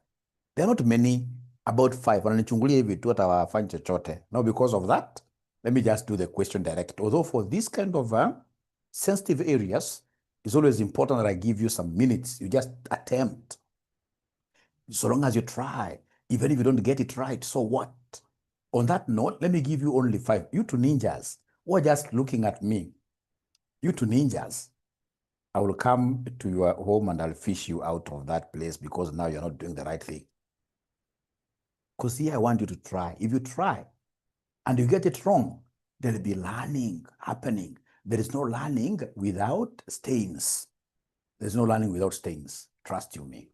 There are not many, about 5. Now, because of that, let me just do the question direct. Although for this kind of sensitive areas, it's always important that I give you some minutes. You just attempt. So long as you try, even if you don't get it right, so what? On that note, let me give you only 5. You two ninjas who are just looking at me, you two ninjas, I will come to your home and I'll fish you out of that place because now you're not doing the right thing. Because here I want you to try. If you try and you get it wrong, there'll be learning happening. There is no learning without stains. There's no learning without stains. Trust you me.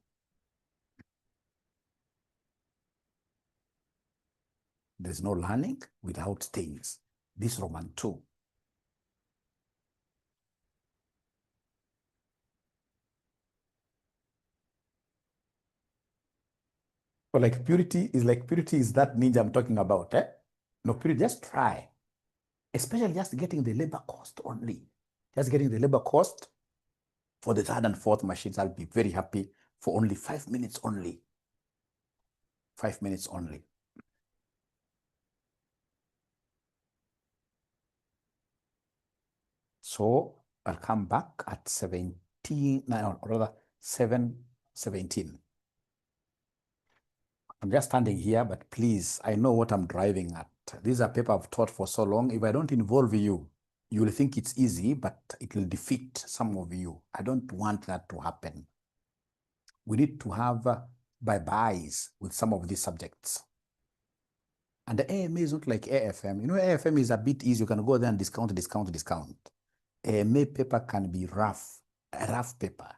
There's no learning without stains. This Roman 2. So like purity is that ninja I'm talking about. No, purity, just try. Especially just getting the labor cost only. Just getting the labor cost for the 3rd and 4th machines. I'll be very happy for only 5 minutes only. 5 minutes only. So I'll come back at 17, no, rather 7:17. I'm just standing here, but please, I know what I'm driving at. These are papers I've taught for so long. If I don't involve you, you will think it's easy, but it will defeat some of you. I don't want that to happen. We need to have bye-byes with some of these subjects. And the AMA is not like AFM. You know, AFM is a bit easy. You can go there and discount. AMA paper can be rough, a rough paper.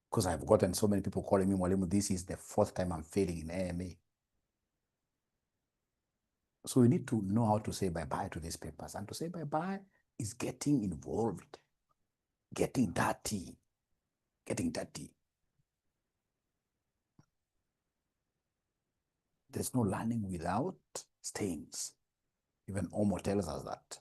Because I've gotten so many people calling me, Mwalimu, this is the 4th time I'm failing in AMA. So we need to know how to say bye-bye to these papers. And to say bye-bye is getting involved, getting dirty. There's no learning without stains. Even Omo tells us that.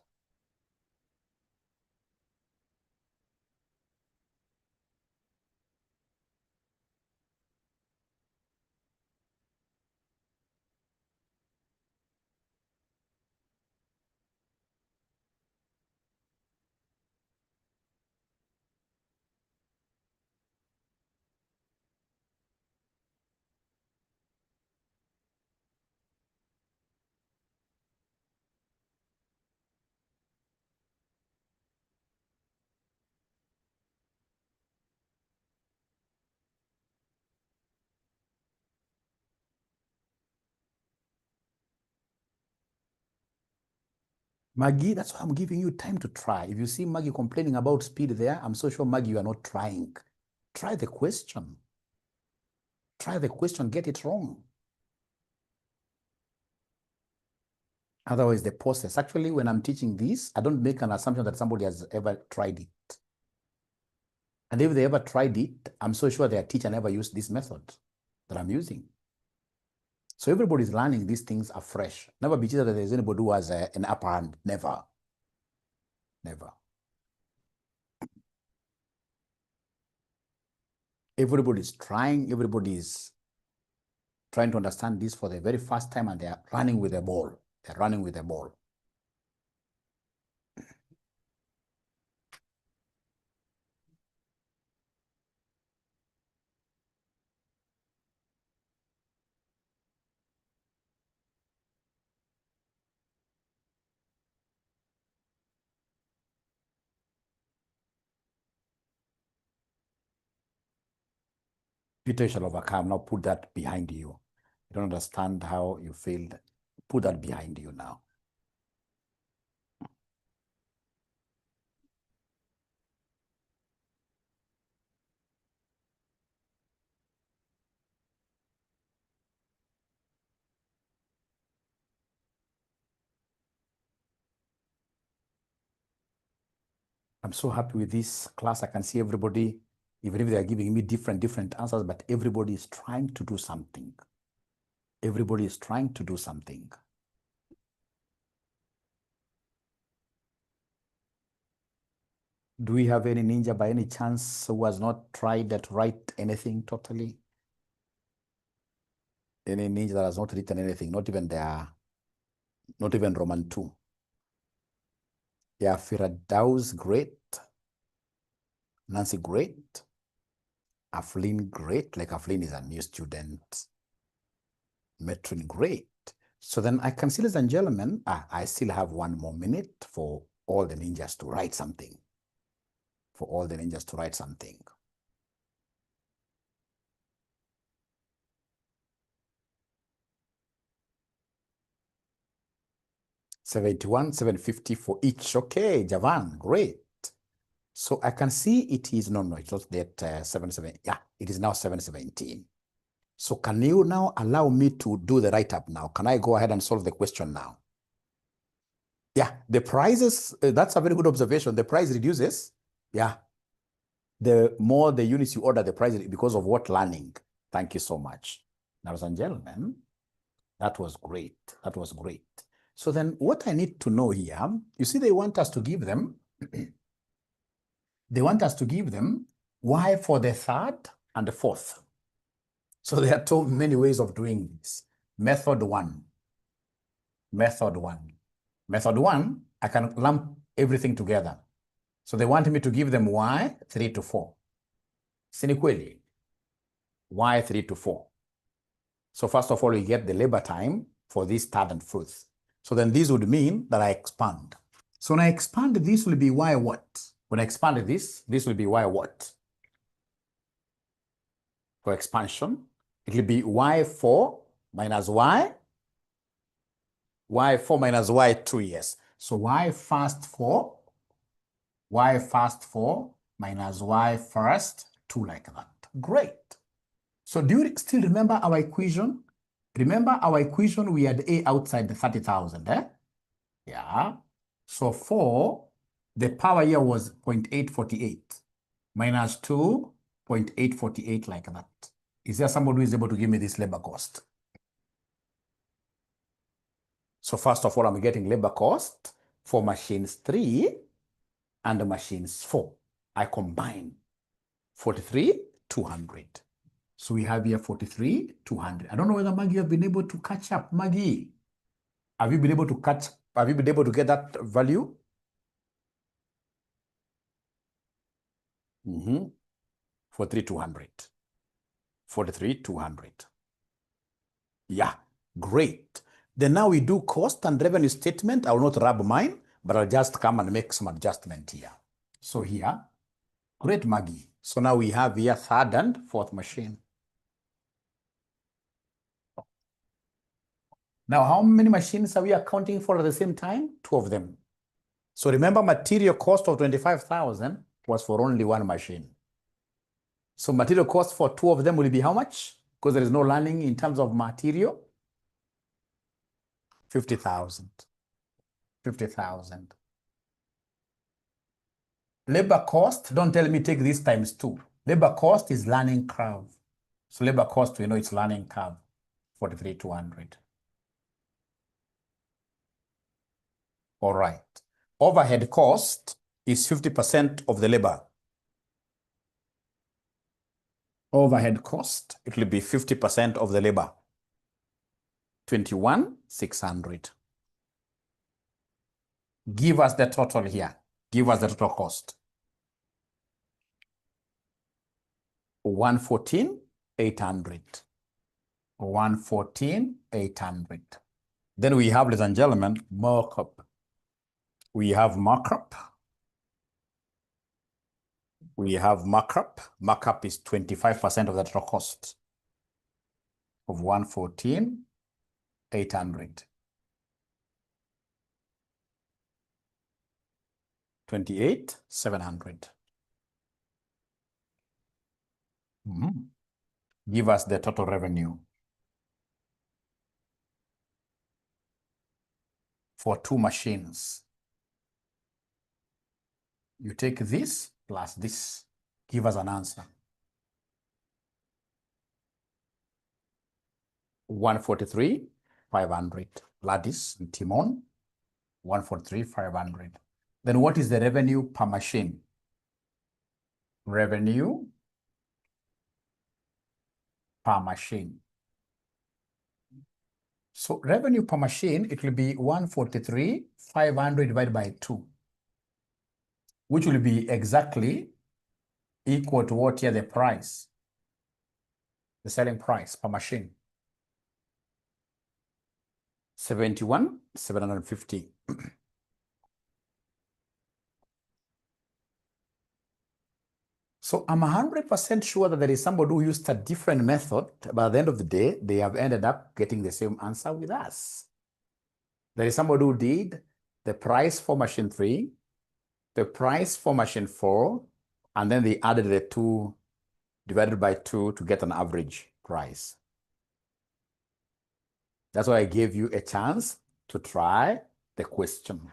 Maggie, that's why I'm giving you time to try. If you see Maggie complaining about speed there, I'm so sure, Maggie, you are not trying. Try the question. Try the question, get it wrong. Otherwise, the process. Actually, when I'm teaching this, I don't make an assumption that somebody has ever tried it. And if they ever tried it, I'm so sure their teacher never used this method that I'm using. So everybody's learning these things afresh. Never be sure that there's anybody who has an upper hand. Never. Never. Everybody's trying. Everybody's trying to understand this for the very first time, and they're running with the ball. They're running with the ball. Peter shall overcome. Now put that behind you. You don't understand how you failed. Put that behind you now. I'm so happy with this class. I can see everybody, even if they are giving me different answers, but everybody is trying to do something. Everybody is trying to do something. Do we have any ninja by any chance who has not tried to write anything totally? Any ninja that has not written anything, not even Roman 2. Yeah, Firdaus, great. Nancy, great. Aflin, great. Like Aflin is a new student. Metrin, great. So then I can see, ladies and gentlemen, I still have 1 more minute for all the ninjas to write something. For all the ninjas to write something. $71, $750 for each. Okay, Javan, great. So I can see it is, no, it's not that 77. Yeah, it is now 717. So can you now allow me to do the write-up now? Can I go ahead and solve the question now? Yeah, the prices, that's a very good observation. The price reduces. Yeah. The more the units you order, the price, because of what? Learning. Thank you so much. Ladies and gentlemen, that was great. That was great. So then what I need to know here, you see, they want us to give them, Y for the 3rd and the 4th. So there are too many ways of doing this. Method 1. Method 1. Method 1, I can lump everything together. So they want me to give them Y 3 to 4. Sinikweli. Y 3 to 4. So first of all, we get the labor time for this third and fourth. So then this would mean that I expand. So when I expand, this will be y what? When I expand this will be y what? For expansion, it will be y4 minus y4 minus y2, yes. So y first 4 minus y first 2, like that. Great. So do you still remember our equation? Remember our equation, we had A outside the 30,000, eh? Yeah. So 4, the power here was 0.848 minus 2, 0.848, like that. Is there somebody who is able to give me this labor cost? So first of all, I'm getting labor cost for machines 3 and machines 4. I combine 43,200. So we have here 43,200. I don't know whether Maggie have been able to catch up. Maggie, have you been able to get that value? 43,200. 43,200. Yeah, great. Then now we do cost and revenue statement. I will not rub mine, but I'll just come and make some adjustment here. So here, great, Maggie. So now we have here third and fourth machine. Now, how many machines are we accounting for at the same time? 2 of them. So remember, material cost of 25,000 was for only 1 machine. So material cost for 2 of them will be how much? Because there is no learning in terms of material. 50,000. 50,000. Labor cost, don't tell me take this times 2. Labor cost is learning curve. So labor cost, we know it's learning curve, 43,200. All right. Overhead cost is 50% of the labor. Overhead cost, it will be 50% of the labor. 21,600. Give us the total here. Give us the total cost. 114,800. 114,800. Then we have, ladies and gentlemen, markup. We have markup. We have markup. Markup is 25% of the total cost of 114,800. 28,700. Give us the total revenue for 2 machines. You take this plus this. Give us an answer. 143,500. Gladys and Timon, 143,500. Then what is the revenue per machine? Revenue per machine. So revenue per machine, it will be 143,500 divided by 2, which will be exactly equal to what here, the price, the selling price per machine. 71,750. So I'm 100% sure that there is somebody who used a different method, but at the end of the day, they have ended up getting the same answer with us. There is somebody who did the price for machine 3, the price for machine 4, and then they added the 2 divided by 2 to get an average price. That's why I gave you a chance to try the question.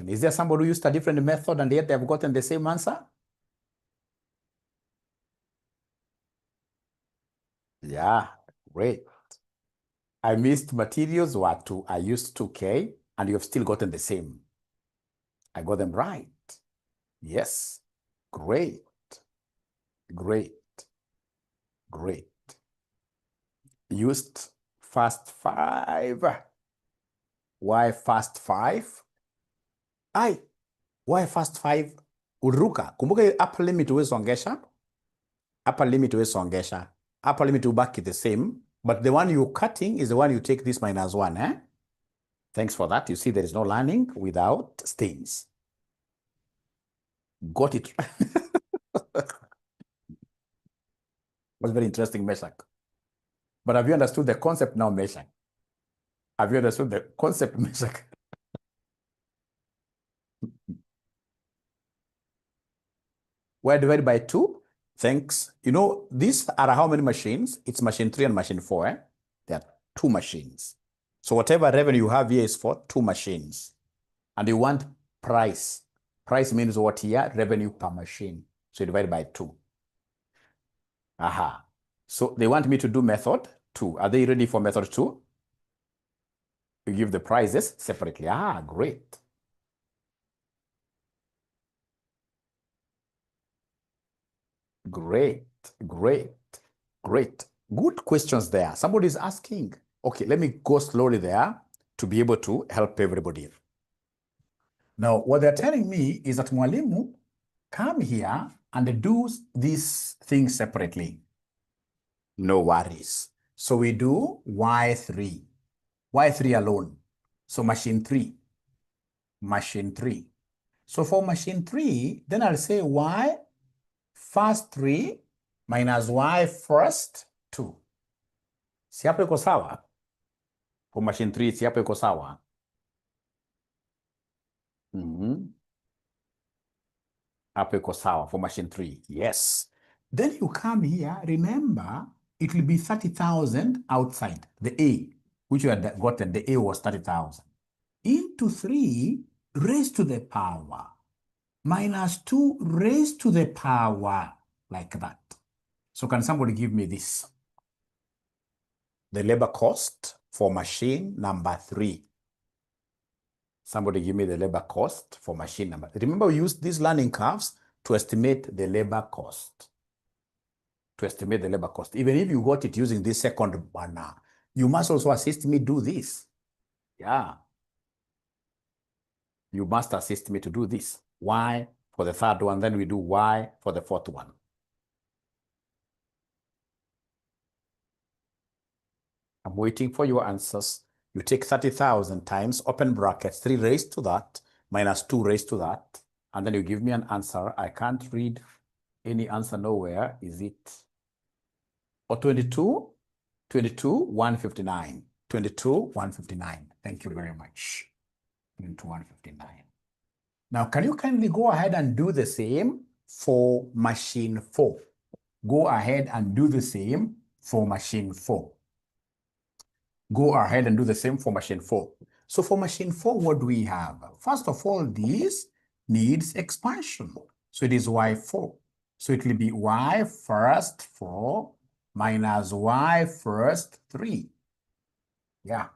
Is there somebody who used a different method and yet they have gotten the same answer? Yeah, great. I missed materials were 2. I used 2K and you have still gotten the same. I got them right. Yes. Great. Great. Great. Used first 5. Why first 5? Why first 5? Uruka. Kumbuka upper limit huwezi songesha. Upper limit huwezi songesha. upper limit will back the same, but the one you're cutting is the one you take this minus 1. Eh? Thanks for that. You see there is no learning without stains. Got it. Was very interesting, Meshach. But have you understood the concept now, Meshach? Have you understood the concept, Meshach? We're divided by 2. Thanks. You know, these are how many machines? It's machine 3 and machine 4. Eh? There are 2 machines. So whatever revenue you have here is for 2 machines. And you want price. Price means what here? Revenue per machine. So you divide by 2. Aha. So they want me to do method 2. Are they ready for method 2? You give the prices separately. Ah, great. Great, great, great. Good questions there. Somebody's asking. Okay, let me go slowly there to be able to help everybody. Now, what they're telling me is that Mwalimu, come here and do these things separately. No worries. So we do Y3. Y3 alone. So machine 3. Machine 3. So for machine 3, then I'll say Y first 3 minus Y first 2. Si hapo iko sawa? For machine 3, si hapo iko sawa? Hapo iko sawa for machine 3. Yes. Then you come here, remember, it will be 30,000 outside, the A, which you had gotten, the A was 30,000. Into 3 raised to the power, minus 2 raised to the power, like that. So can somebody give me this? The labor cost for machine number 3. Somebody give me the labor cost for machine number 3. Remember, we used these learning curves to estimate the labor cost. To estimate the labor cost. Even if you got it using this second one, you must also assist me do this. Yeah. You must assist me to do this. Y for the third one, then we do Y for the fourth one. I'm waiting for your answers. You take 30,000 times, open brackets, 3 raised to that, minus 2 raised to that, and then you give me an answer. I can't read any answer nowhere. Is it? Or 22? 22, 159. 22, 159. Thank you very much. 22, 159. Now, can you kindly go ahead and do the same for machine 4? Go ahead and do the same for machine 4. Go ahead and do the same for machine 4. So for machine 4, what do we have? First of all, this needs expansion. So it is Y4. So it will be Y first 4 minus Y first 3. Yeah.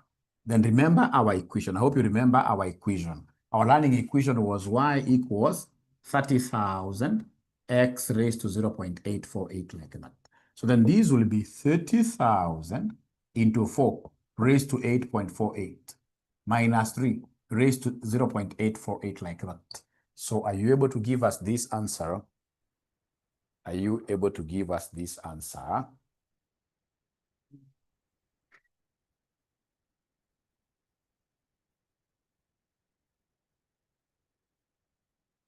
Then remember our equation. I hope you remember our equation. Our learning equation was Y equals 30,000 X raised to 0.848 like that. So then these will be 30,000 into 4 raised to 8.48 minus 3 raised to 0.848 like that. So are you able to give us this answer? Are you able to give us this answer?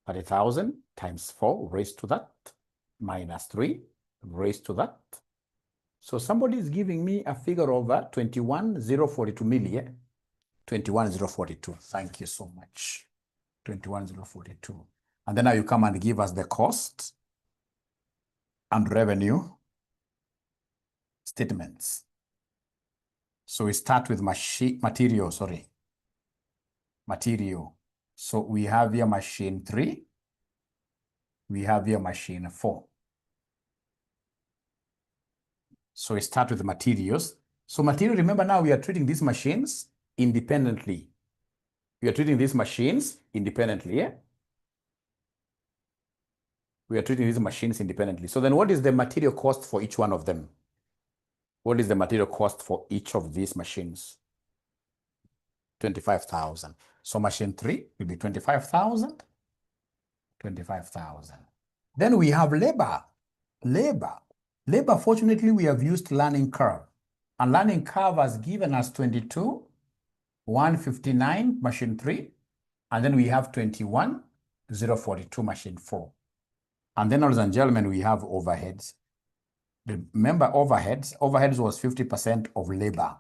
$30,000 times 4 raised to that minus 3 raised to that. So somebody is giving me a figure of 21,042 million. 21,042. Thank you so much. 21,042. And then now you come and give us the cost and revenue statements. So we start with material. So we have here machine 3. We have here machine 4. So we start with the materials. So material, remember now we are treating these machines independently. We are treating these machines independently, yeah? We are treating these machines independently. So then what is the material cost for each one of them? What is the material cost for each of these machines? 25,000. So machine 3 will be 25,000. 25,000. Then we have labor. Labor, fortunately, we have used learning curve. And learning curve has given us 22, 159, machine 3. And then we have 21, 042, machine 4. And then, ladies and gentlemen, we have overheads. Remember overheads? Overheads was 50% of labor.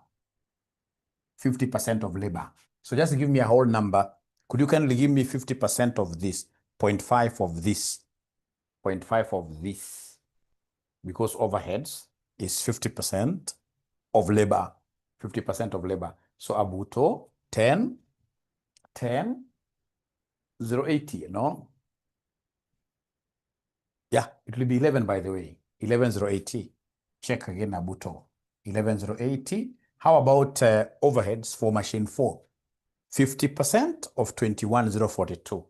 50% of labor. So just give me a whole number. Could you kindly give me 50% of this, 0.5 of this, 0.5 of this? Because overheads is 50% of labor, 50% of labor. So Abuto, 10, 080, no? Yeah, it will be 11, by the way. 11,080. Check again, Abuto. 11,080. How about overheads for machine 4? 50% of 21,042.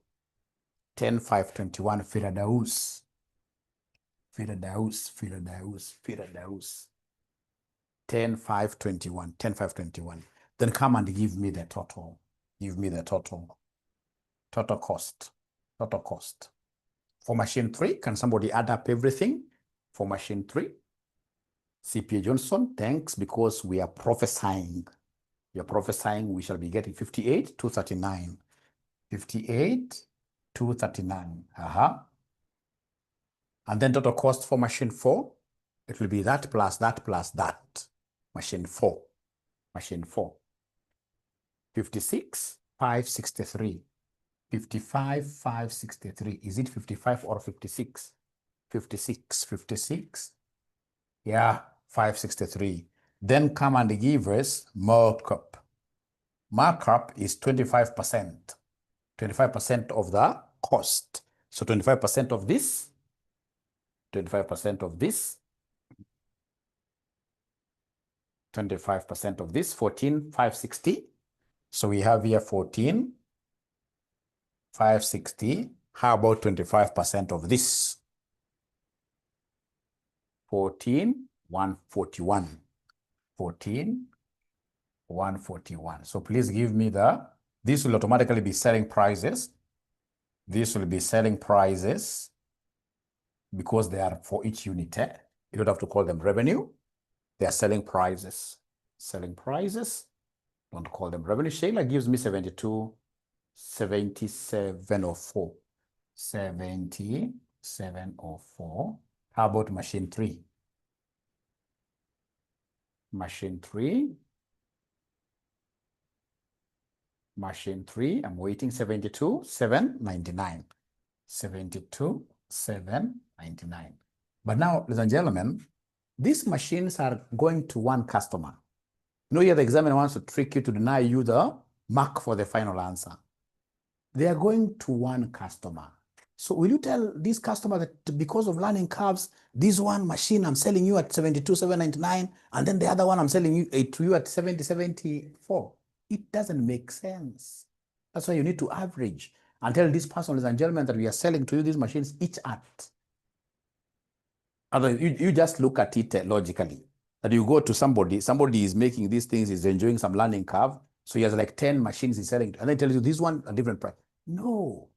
10,521. Firdaus. 10,521. 10,521. Then come and give me the total. Give me the total. Total cost. Total cost. For machine 3, can somebody add up everything? For machine 3, CPA Johnson, thanks, because we are prophesying. We are prophesying we shall be getting 58,239. 58,239. And then total cost for machine 4, it will be that plus that plus that. Machine 4. Machine 4. 56,563. 55,563. Is it 55 or 56? 56. Yeah, 563. Then come and give us markup. Markup is 25%. 25% of the cost. So 25% of this. 25% of this. 25% of this. 14,560. So we have here 14,560. How about 25% of this? 14,141. 14,141. So please give me this will automatically be selling prices. This will be selling prices because they are for each unit. You don't have to call them revenue. They are selling prices. Selling prices. Don't call them revenue. Shayla gives me 72, 7704. 7704. How about machine 3? Machine 3. Machine 3, I'm waiting. 72,799. 72,799. But now, ladies and gentlemen, these machines are going to one customer. You know, here the examiner wants to trick you to deny you the mark for the final answer. They are going to one customer. So will you tell this customer that because of learning curves, this one machine I'm selling you at 72,799, and then the other one I'm selling you to you at 70,74? It doesn't make sense. That's why you need to average and tell this person, ladies and gentlemen, that we are selling to you these machines each at. Otherwise, you just look at it logically. That you go to somebody is making these things, is enjoying some learning curve, so he has like 10 machines he's selling, and then tells you this one a different price. No.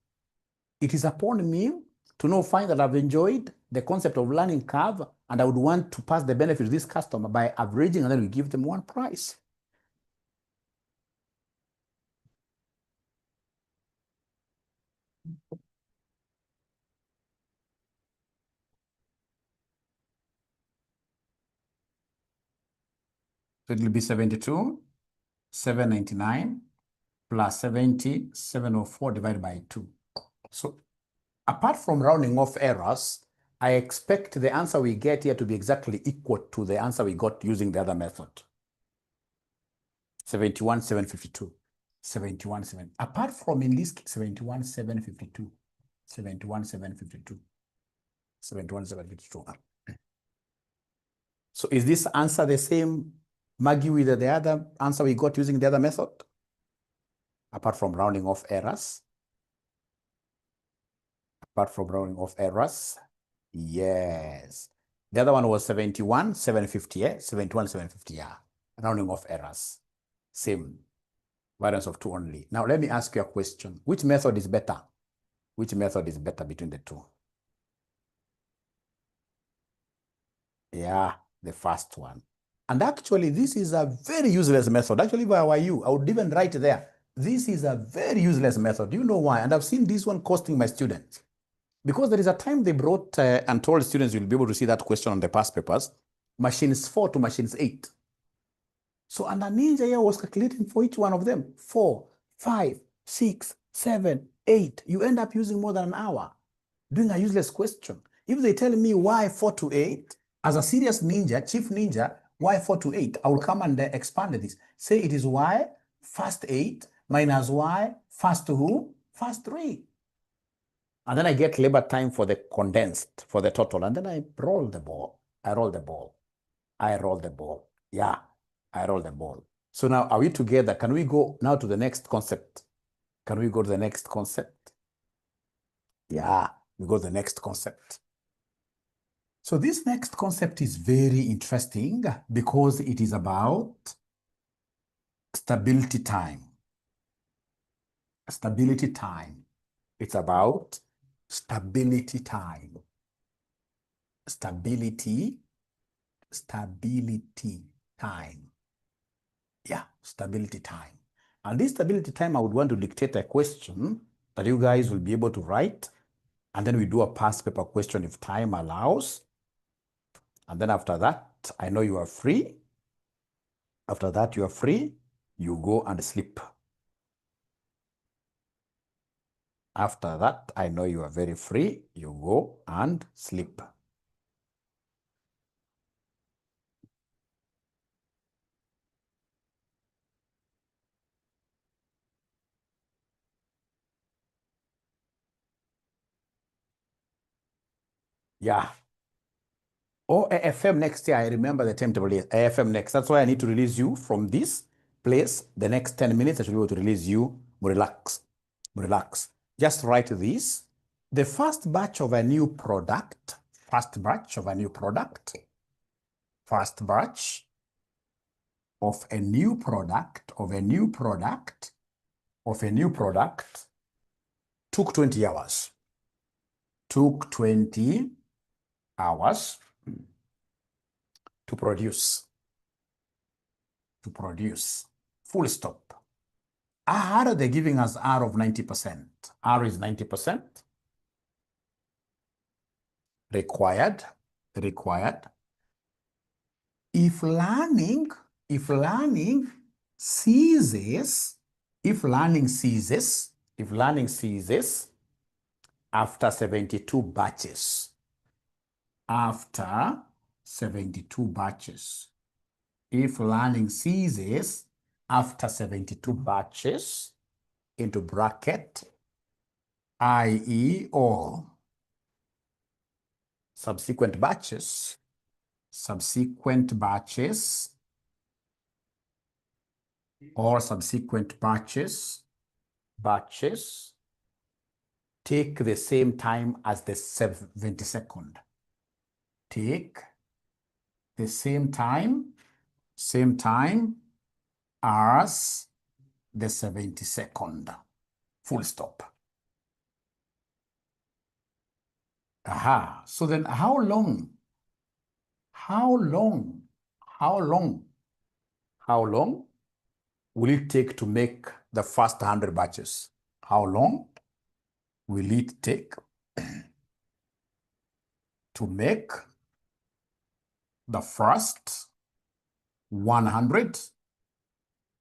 It is upon me to now find that I've enjoyed the concept of learning curve, and I would want to pass the benefit to this customer by averaging, and then we give them one price. So it will be 72,799 plus 70,704 divided by 2. So apart from rounding off errors, I expect the answer we get here to be exactly equal to the answer we got using the other method. 71,752. 71,7. Apart from in this 71,752. 71,752. 71,752. So is this answer the same, Maggie, with the other answer we got using the other method? Apart from rounding off errors. Apart from rounding off errors. Yes. The other one was 71,750. 71,750. Yeah. Rounding off errors. Same. Variance of 2 only. Now let me ask you a question. Which method is better? Which method is better between the two? Yeah, the first one. And actually, this is a very useless method. Actually, if I were you, I would even write there, this is a very useless method. Do you know why? And I've seen this one costing my students. Because there is a time they brought and told students you'll be able to see that question on the past papers, machines 4 to machines 8. So, and a ninja here was calculating for each one of them, 4, 5, 6, 7, 8. You end up using more than an hour doing a useless question. If they tell me why 4 to 8, as a serious ninja, chief ninja, why 4 to 8? I will come and expand this. Say it is y first 8 minus y first who? First 3. And then I get labor time for the condensed, for the total. And then I roll the ball. I roll the ball. I roll the ball. Yeah, I roll the ball. So now, are we together? Can we go now to the next concept? Can we go to the next concept? Yeah, we go to the next concept. So this next concept is very interesting because it is about stability time. Stability time. It's about stability time. Stability time. Yeah, stability time. And this stability time, I would want to dictate a question that you guys will be able to write. And then we do a past paper question if time allows. And then after that, I know you are free. After that, you are free. You go and sleep. After that, I know you are very free. You go and sleep. Yeah. Or AFM next year. I remember the timetable is AFM next. That's why I need to release you from this place. The next 10 minutes, I should be able to release you. Relax. Relax. Just write this. The first batch of a new product. First batch of a new product. First batch of a new product, took 20 hours. Took 20 hours to produce. Full stop. R, they're giving us R of 90%. R is 90%. Required. If learning ceases after 72 batches. After 72 batches. If learning ceases after 72 batches, into bracket, i.e. all subsequent batches, or subsequent batches take the same time as the 72nd. Take the same time as the 72nd. Full stop. Aha. So then how long will it take to make the first 100 batches? How long will it take to make the first 100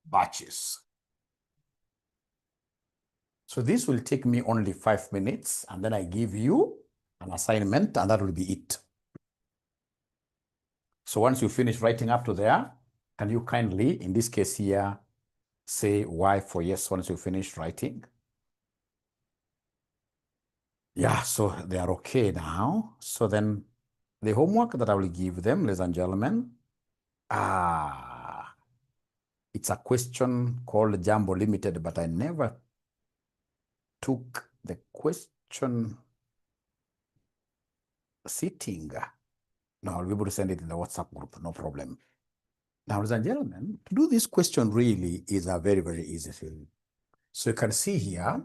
batches? So this will take me only 5 minutes, and then I give you an assignment, and that will be it. So once you finish writing up to there, can you kindly, in this case here, say Y for yes once you finish writing? Yeah, so they are okay now. So then the homework that I will give them, ladies and gentlemen, it's a question called Jumbo Limited, but I never took the question sitting. No, I'll be able to send it in the WhatsApp group, no problem. Now, ladies and gentlemen, to do this question really is a very, very easy thing. So you can see here,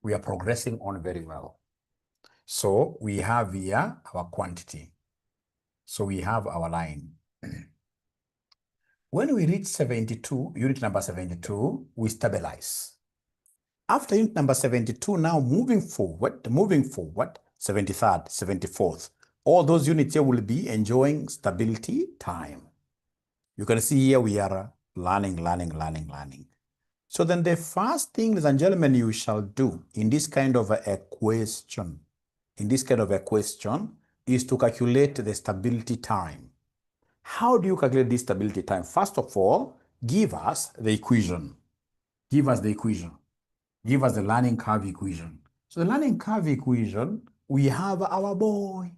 we are progressing on very well. So we have here our quantity. So we have our line. When we reach 72, unit number 72, we stabilize. After unit number 72, now moving forward, 73rd, 74th, all those units here will be enjoying stability time. You can see here we are learning. So then the first thing, ladies and gentlemen, you shall do in this kind of a question, is to calculate the stability time. How do you calculate this stability time? First of all, give us the equation. Give us the learning curve equation. So the learning curve equation, we have our boy.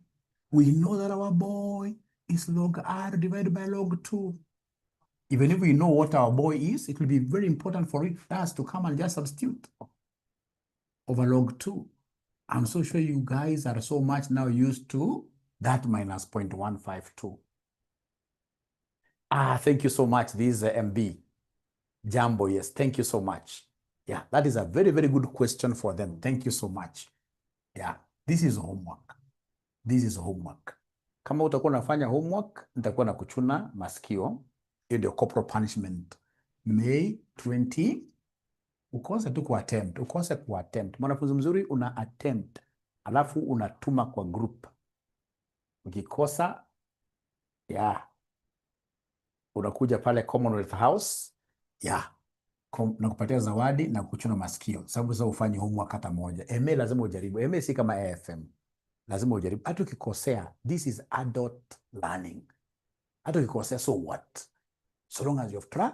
We know that our boy is log R divided by log 2. Even if we know what our boy is, it will be very important for us to come and just substitute over log 2. I'm so sure you guys are so much now used to that minus 0.152. Thank you so much. This is MB. Jumbo, yes. Thank you so much. Yeah, that is a very, very good question for them. Thank you so much. Yeah, this is homework. Kama utakuwa unafanya homework, nitakuwa na kuchuna masikio. Hiyo ndio corporal punishment. May 20, ukose kuattempt. Mwanafunzi mzuri una attempt, alafu unatuma kwa group. Ukikosa, unakuja pale Commonwealth House, na kupatia zawadi na kuchuna masikio. Sababu sasa ufanye homework hata moja. MA lazima ujaribu. MA si kama AFM. Lazima ujaribu. Hata ukikosea, this is adult learning. Hata ukikosea, so what? So long as you've tried,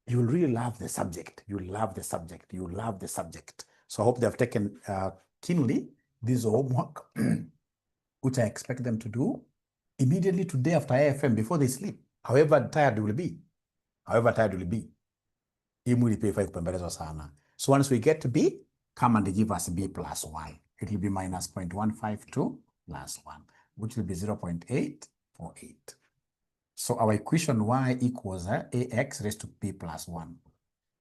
you will really love the subject. You love the subject. So I hope they have taken keenly this homework, which I expect them to do immediately today after AFM before they sleep. However tired you will be. So once we get to B, come and give us B plus 1. It will be minus 0.152 plus 1, which will be 0.848. So our equation y equals ax raised to b plus 1.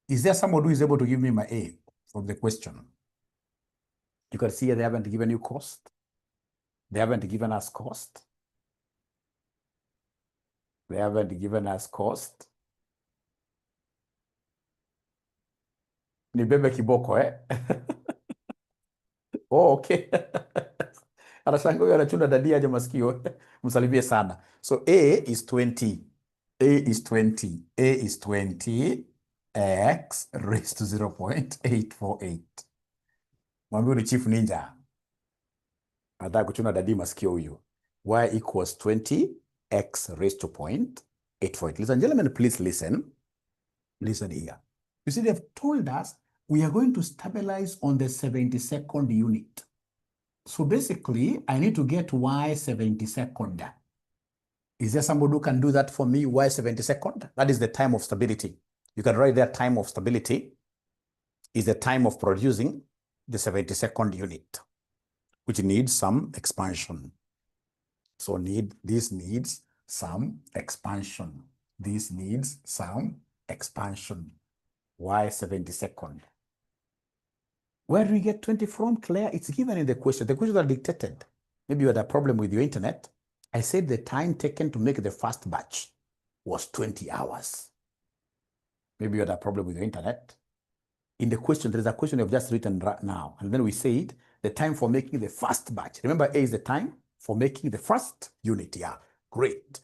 Is there someone who is able to give me my a from the question? You can see here they haven't given you cost. They haven't given us cost. Nibebe kiboko, eh? Oh, okay. Anashanga huyo anachuna dadi aje masikio. Msalimie sana. So A is 20. X raised to 0.848. Mwambie ni chief ninja. Anataka kuchuna dadi masikio huyo. Y equals 20 x raised to 0.848. Ladies and gentlemen, please listen. Listen here. You see, they've told us we are going to stabilize on the 72nd unit. So basically, I need to get y 72nd. Is there somebody who can do that for me? Y 72nd? That is the time of stability. You can write there time of stability is the time of producing the 72nd unit, which needs some expansion. So this needs some expansion. Y 72nd. Where do we get 20 from, Claire? It's given in the question. The questions are dictated. Maybe you had a problem with your internet. I said the time taken to make the first batch was 20 hours. Maybe you had a problem with your internet. In the question, there is a question you've just written right now. And then we said the time for making the first batch. Remember, A is the time for making the first unit. Yeah, great.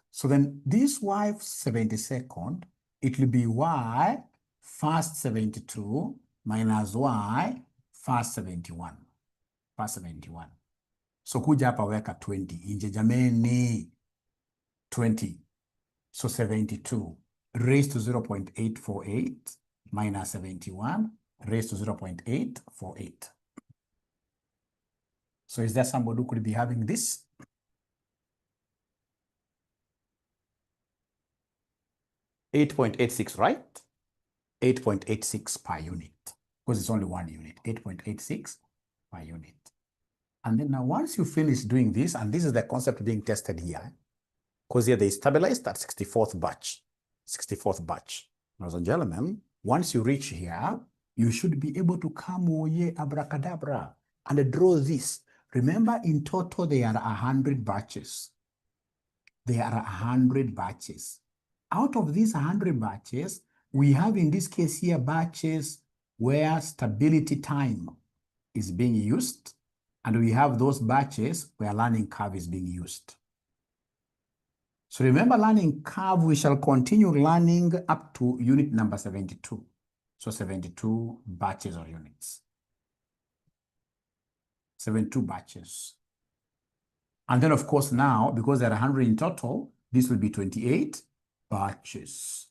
So then this Y 72nd, it will be Y first 72 minus Y first 71. So kuja hapa weka 20. Inje jameni. 20. So 72 raised to 0.848 minus 71 raised to 0.848. So is there somebody who could be having this? $8.86, right? 8.86 per unit, because it's only one unit, 8.86 per unit. And then now once you finish doing this, and this is the concept being tested here, because here they stabilized at 64th batch. Ladies and gentlemen, once you reach here, you should be able to come oye abracadabra and draw this. Remember, in total, there are 100 batches. There are 100 batches. Out of these 100 batches, we have in this case here batches where stability time is being used, and we have those batches where learning curve is being used. So remember, learning curve, we shall continue learning up to unit number 72. So 72 batches or units. 72 batches. And then, of course, now, because there are 100 in total, this will be 28 batches.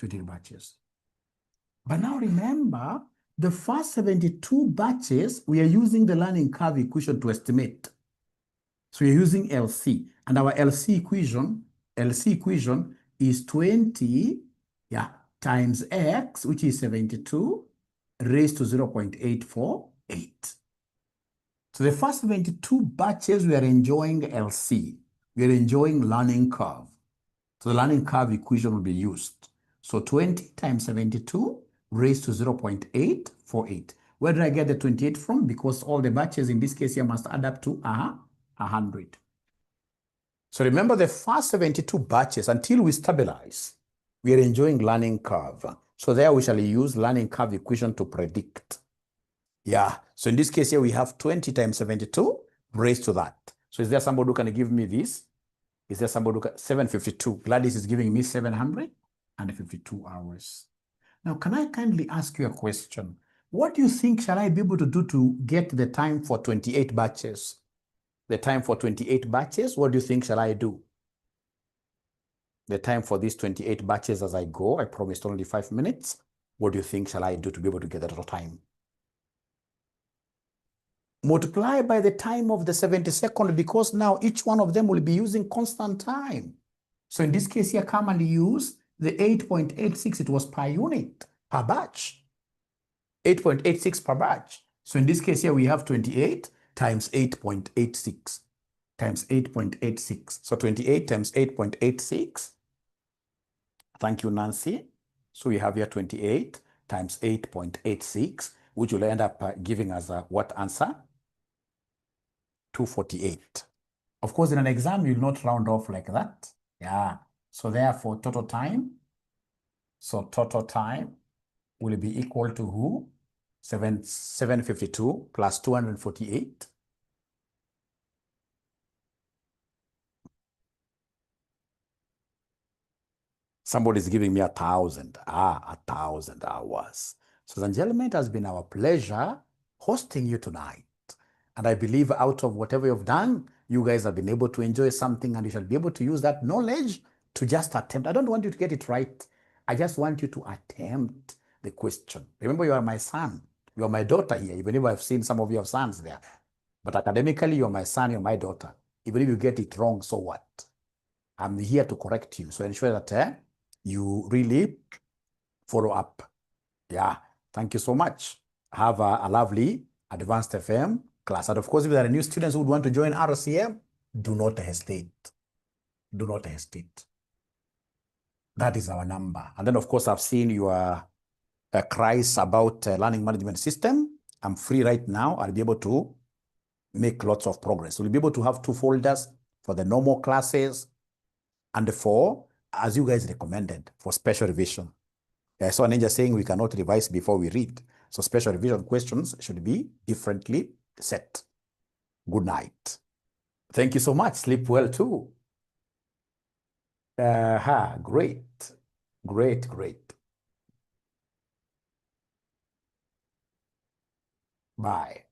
28 batches. But now remember, the first 72 batches, we are using the learning curve equation to estimate. So we're using LC. And our LC equation is 20 times X, which is 72, raised to 0.848. So the first 72 batches, we are enjoying LC. We are enjoying learning curve. So the learning curve equation will be used. So 20 times 72 raised to 0.848. Where did I get the 28 from? Because all the batches in this case here must add up to 100. So remember, the first 72 batches, until we stabilize, we are enjoying learning curve. So there we shall use learning curve equation to predict. Yeah, so in this case here, we have 20 times 72 raised to that. So is there somebody who can give me this? Is there somebody who can? 752. Gladys is giving me 752 hours. Now, can I kindly ask you a question? What do you think shall I be able to do to get the time for 28 batches? The time for 28 batches, what do you think shall I do? The time for these 28 batches as I go, I promised only 5 minutes. What do you think shall I do to be able to get the total time? Multiply by the time of the 72nd, because now each one of them will be using constant time. So in this case here, commonly use the 8.86, it was per unit, per batch. 8.86 per batch. So in this case here, we have 28 times 8.86 times 8.86. So 28 times 8.86. Thank you, Nancy. So we have here 28 times 8.86, which will end up giving us what answer? 248. Of course, in an exam, you'll not round off like that. Yeah. So therefore, total time. So total time will be equal to who? 752 plus 248. Somebody's giving me 1,000. 1,000 hours. So, ladies and gentlemen, it has been our pleasure hosting you tonight. And I believe out of whatever you've done, you guys have been able to enjoy something, and you shall be able to use that knowledge to just attempt. I don't want you to get it right. I just want you to attempt the question. Remember, you are my son. You are my daughter here, even if I've seen some of your sons there. But academically, you're my son, you're my daughter. Even if you get it wrong, so what? I'm here to correct you. So ensure that you really follow up. Yeah. Thank you so much. Have a lovely advanced FM class. And of course, if there are new students who would want to join RCM, do not hesitate. Do not hesitate. That is our number. And then, of course, I've seen your cries about learning management system. I'm free right now. I'll be able to make lots of progress. We'll be able to have 2 folders for the normal classes and for, as you guys recommended, for special revision. I saw Ninja saying we cannot revise before we read. So special revision questions should be differently set. Good night. Thank you so much. Sleep well too. Great. Great, great. Bye.